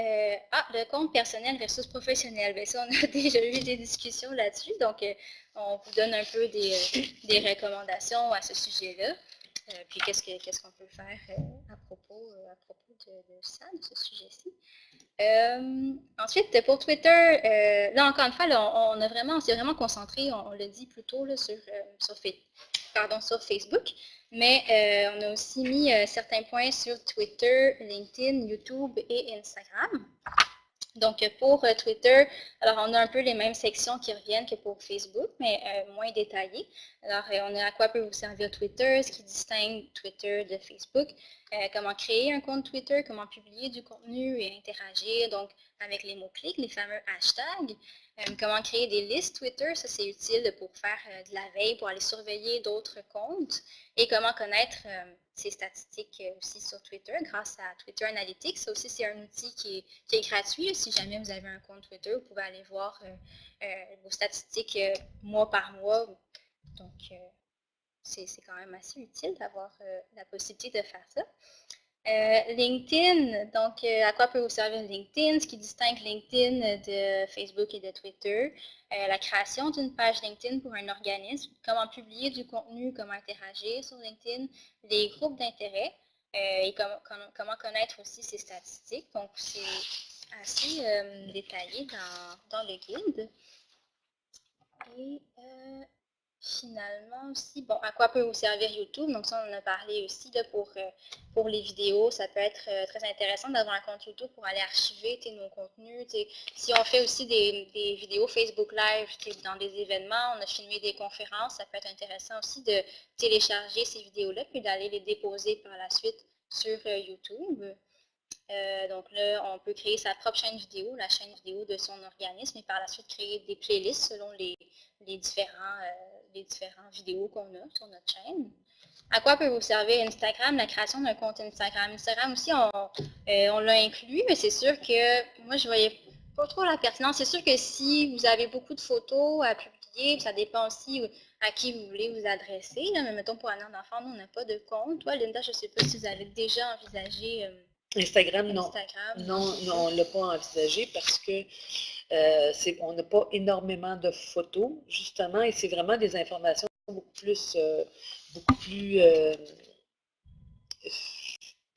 le compte personnel versus professionnel. Bien, ça, on a déjà eu des discussions là-dessus. Donc, on vous donne un peu des recommandations à ce sujet-là. Puis qu'est-ce qu'on peut faire à propos de ça, de ce sujet-ci. Ensuite, pour Twitter, là encore une fois, là, on s'est vraiment concentré, on l'a dit plus tôt, là, sur Facebook, mais on a aussi mis certains points sur Twitter, LinkedIn, YouTube et Instagram. Donc, pour Twitter, alors on a un peu les mêmes sections qui reviennent que pour Facebook, mais moins détaillées. Alors, on a à quoi peut vous servir Twitter, ce qui distingue Twitter de Facebook, comment créer un compte Twitter, comment publier du contenu et interagir, donc avec les mots-clics, les fameux hashtags, comment créer des listes Twitter, ça c'est utile pour faire de la veille, pour aller surveiller d'autres comptes, et comment connaître ses statistiques aussi sur Twitter grâce à Twitter Analytics. Ça aussi, c'est un outil qui est gratuit. Si jamais vous avez un compte Twitter, vous pouvez aller voir vos statistiques mois par mois. Donc, c'est quand même assez utile d'avoir la possibilité de faire ça. LinkedIn, donc à quoi peut vous servir LinkedIn? Ce qui distingue LinkedIn de Facebook et de Twitter. La création d'une page LinkedIn pour un organisme, comment publier du contenu, comment interagir sur LinkedIn, les groupes d'intérêt et comment connaître aussi ses statistiques. Donc, c'est assez détaillé dans le guide. Et finalement aussi, bon, à quoi peut vous servir YouTube? Donc ça, on en a parlé aussi là, pour les vidéos. Ça peut être très intéressant d'avoir un compte YouTube pour aller archiver nos contenus. Si on fait aussi des vidéos Facebook Live dans des événements, on a filmé des conférences, ça peut être intéressant aussi de télécharger ces vidéos-là puis d'aller les déposer par la suite sur YouTube. Donc là, on peut créer sa propre chaîne vidéo, la chaîne vidéo de son organisme, et par la suite créer des playlists selon les différentes vidéos qu'on a sur notre chaîne. À quoi peut vous servir Instagram? La création d'un compte Instagram. Instagram aussi, on l'a inclus, mais c'est sûr que moi, je ne voyais pas trop la pertinence. C'est sûr que si vous avez beaucoup de photos à publier, ça dépend aussi à qui vous voulez vous adresser. Là, mais mettons, pour un d'enfant, nous, on n'a pas de compte. Toi, Linda, je ne sais pas si vous avez déjà envisagé Instagram, non. Non, on ne l'a pas envisagé parce que on n'a pas énormément de photos, justement, et c'est vraiment des informations beaucoup plus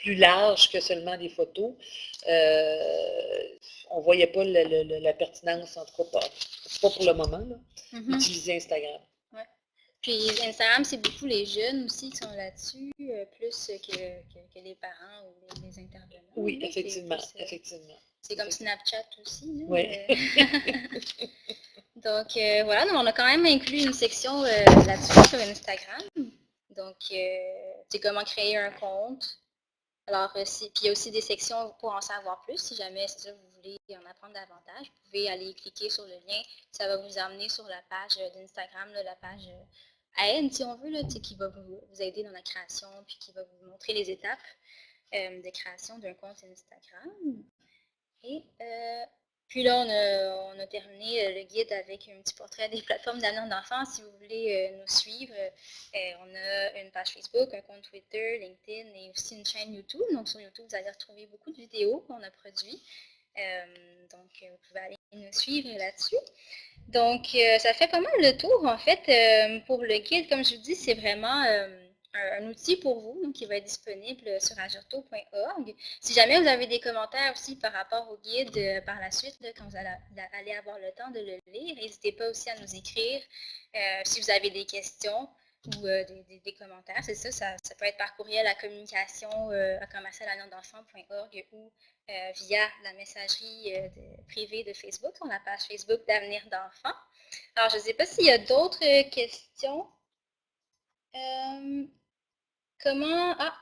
larges que seulement des photos. On ne voyait pas la pertinence, en tout cas pas pour le moment, d'utiliser Instagram. Ouais. Puis Instagram, c'est beaucoup les jeunes aussi qui sont là-dessus, plus que les parents ou les intervenants. Oui, effectivement. C'est comme Snapchat aussi. Oui. Donc, voilà, on a quand même inclus une section là-dessus sur Instagram. Donc, c'est comment créer un compte. Alors, puis il y a aussi des sections pour en savoir plus. Si jamais vous voulez en apprendre davantage, vous pouvez aller cliquer sur le lien. Ça va vous amener sur la page d'Instagram, la page aide, si on veut, qui va vous aider dans la création, puis qui va vous montrer les étapes de création d'un compte Instagram. Et Puis là, on a terminé le guide avec un petit portrait des plateformes d'avenir d'enfants. Si vous voulez nous suivre, on a une page Facebook, un compte Twitter, LinkedIn et aussi une chaîne YouTube. Donc sur YouTube, vous allez retrouver beaucoup de vidéos qu'on a produites. Donc vous pouvez aller nous suivre là-dessus. Donc ça fait pas mal le tour en fait pour le guide. Comme je vous dis, c'est vraiment un outil pour vous, donc qui va être disponible sur agerto.org. Si jamais vous avez des commentaires aussi par rapport au guide par la suite, là, quand vous allez avoir le temps de le lire, n'hésitez pas aussi à nous écrire si vous avez des questions ou des commentaires. C'est ça, ça peut être par courriel à communication à commercial-avenir-d'enfants.org ou via la messagerie privée de Facebook, sur la page Facebook d'Avenir d'enfants. Alors, je ne sais pas s'il y a d'autres questions.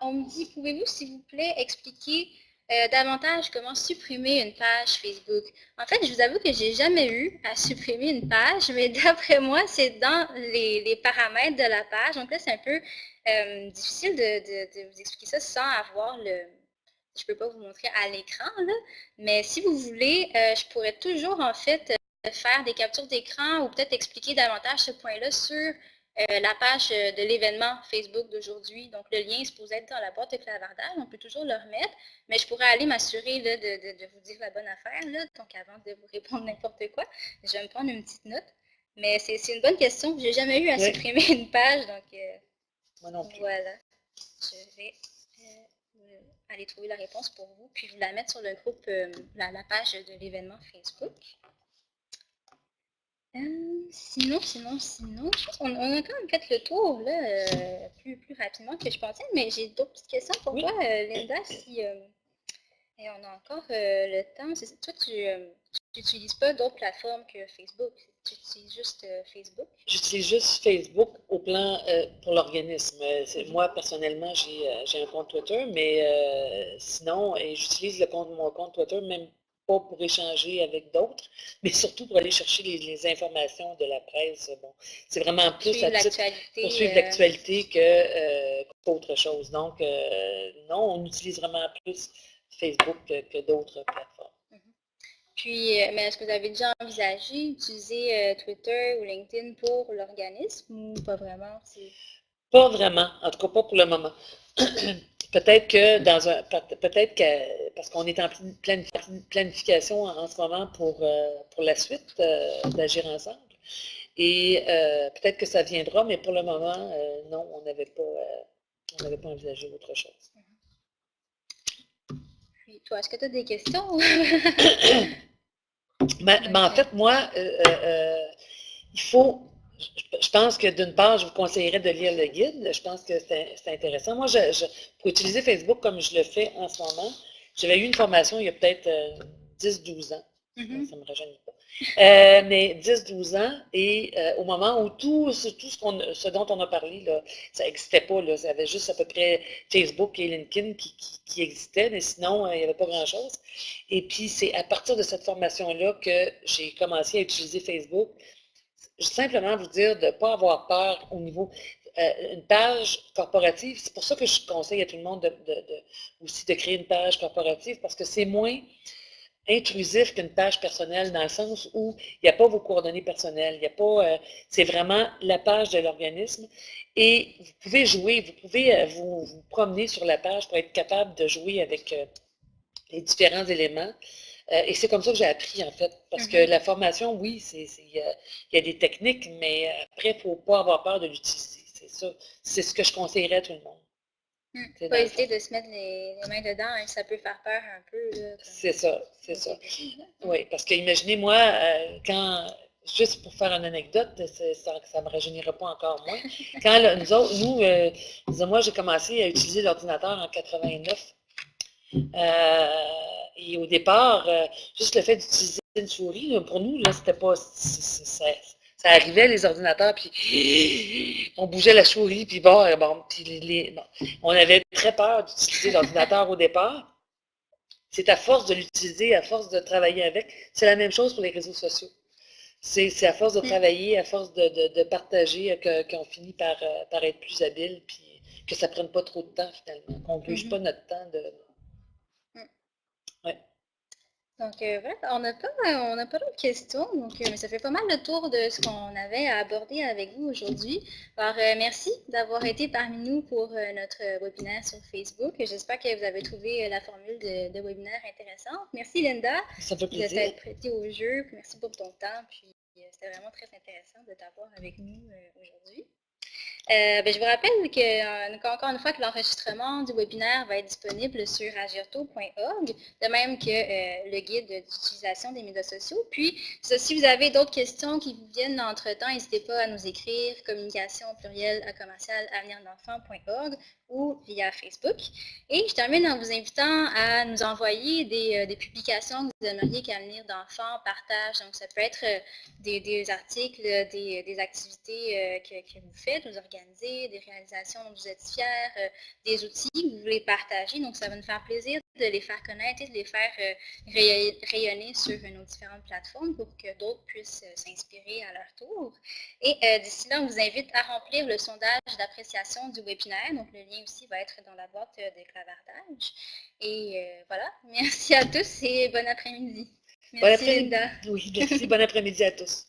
On me dit, pouvez-vous, s'il vous plaît, expliquer davantage comment supprimer une page Facebook? En fait, je vous avoue que j'ai jamais eu à supprimer une page, mais d'après moi, c'est dans les paramètres de la page. Donc là, c'est un peu difficile de vous expliquer ça sans avoir je ne peux pas vous montrer à l'écran, mais si vous voulez, je pourrais toujours, en fait, faire des captures d'écran ou peut-être expliquer davantage ce point-là sur la page de l'événement Facebook d'aujourd'hui. Donc, le lien est supposé être dans la boîte de clavardage. On peut toujours le remettre, mais je pourrais aller m'assurer de vous dire la bonne affaire. Là. Donc, avant de vous répondre n'importe quoi, je vais me prendre une petite note. Mais c'est une bonne question. Je n'ai jamais eu à supprimer une page. Donc, moi non plus. Voilà. Je vais aller trouver la réponse pour vous, puis je vous la mettre sur le groupe, la page de l'événement Facebook. Sinon, je pense qu'on a quand même fait le tour là, plus rapidement que je pensais, mais j'ai d'autres petites questions pour toi, Linda, si et on a encore le temps. Toi, tu n'utilises pas d'autres plateformes que Facebook, tu utilises juste Facebook? J'utilise juste Facebook au plan pour l'organisme. Moi, personnellement, j'ai un compte Twitter, mais sinon, j'utilise mon compte Twitter même pas pour échanger avec d'autres, mais surtout pour aller chercher les informations de la presse. Bon, c'est vraiment plus pour suivre l'actualité qu'autre chose. Donc, non, on utilise vraiment plus Facebook que d'autres plateformes. Puis, mais est-ce que vous avez déjà envisagé d'utiliser Twitter ou LinkedIn pour l'organisme ou pas vraiment? Pas vraiment, en tout cas pas pour le moment. Peut-être que parce qu'on est en pleine planification en ce moment pour la suite d'Agir ensemble. Et peut-être que ça viendra, mais pour le moment, non, on n'avait pas envisagé autre chose. Puis toi, est-ce que tu as des questions? Mais en fait, moi, je pense que d'une part, je vous conseillerais de lire le guide. Je pense que c'est intéressant. Moi, pour utiliser Facebook comme je le fais en ce moment, j'avais eu une formation il y a peut-être 10-12 ans. Ça ne me rajeunit pas. Mais 10-12 ans, et au moment où tout ce dont on a parlé, là, ça n'existait pas. Là, ça avait juste à peu près Facebook et LinkedIn qui existaient, mais sinon, il n'y avait pas grand-chose. Et puis, c'est à partir de cette formation-là que j'ai commencé à utiliser Facebook. Simplement vous dire de ne pas avoir peur au niveau une page corporative. C'est pour ça que je conseille à tout le monde aussi de créer une page corporative, parce que c'est moins intrusif qu'une page personnelle, dans le sens où il n'y a pas vos coordonnées personnelles, il y a pas, c'est vraiment la page de l'organisme, et vous pouvez jouer, vous pouvez vous promener sur la page pour être capable de jouer avec les différents éléments. Et c'est comme ça que j'ai appris, en fait, parce que la formation, oui, il y a des techniques, mais après, il ne faut pas avoir peur de l'utiliser. C'est ça. C'est ce que je conseillerais à tout le monde. Pas hésiter de se mettre les mains dedans, hein, ça peut faire peur un peu. C'est ça. Oui, parce que imaginez-moi, juste pour faire une anecdote, ça ne me rajeunirait pas encore moins. Quand moi, j'ai commencé à utiliser l'ordinateur en 89. Et au départ, juste le fait d'utiliser une souris, pour nous, là, c'était pas. Ça arrivait, les ordinateurs, puis on bougeait la souris, puis on avait très peur d'utiliser l'ordinateur au départ. C'est à force de l'utiliser, à force de travailler avec. C'est la même chose pour les réseaux sociaux. C'est à force de travailler, à force de partager qu'on finit par être plus habile, puis que ça ne prenne pas trop de temps, finalement. Qu'on ne bouge pas notre temps de. Ouais. Donc voilà, on n'a pas d'autres questions, donc mais ça fait pas mal le tour de ce qu'on avait à aborder avec vous aujourd'hui. Alors merci d'avoir été parmi nous pour notre webinaire sur Facebook. J'espère que vous avez trouvé la formule de webinaire intéressante. Merci Linda Ça fait de plaisir. t'être prêtée au jeu. Merci pour ton temps. Puis c'était vraiment très intéressant de t'avoir avec nous aujourd'hui. Je vous rappelle encore une fois que l'enregistrement du webinaire va être disponible sur agirto.org, de même que le guide d'utilisation des médias sociaux. Puis, si vous avez d'autres questions qui vous viennent entre-temps, n'hésitez pas à nous écrire communication@avenirdenfant.org ou via Facebook. Et je termine en vous invitant à nous envoyer des publications que vous aimeriez qu'Avenir d'enfants partage. Donc, ça peut être des articles, des activités que vous faites, vous organisez, des réalisations dont vous êtes fiers, des outils que vous voulez partager. Donc, ça va nous faire plaisir de les faire connaître et de les faire rayonner sur nos différentes plateformes pour que d'autres puissent s'inspirer à leur tour. Et d'ici là, on vous invite à remplir le sondage d'appréciation du webinaire. Donc, le lien aussi va être dans la boîte de clavardage. Et voilà, merci à tous et bon après-midi. Merci Linda. Oui, merci. Bon après-midi à tous.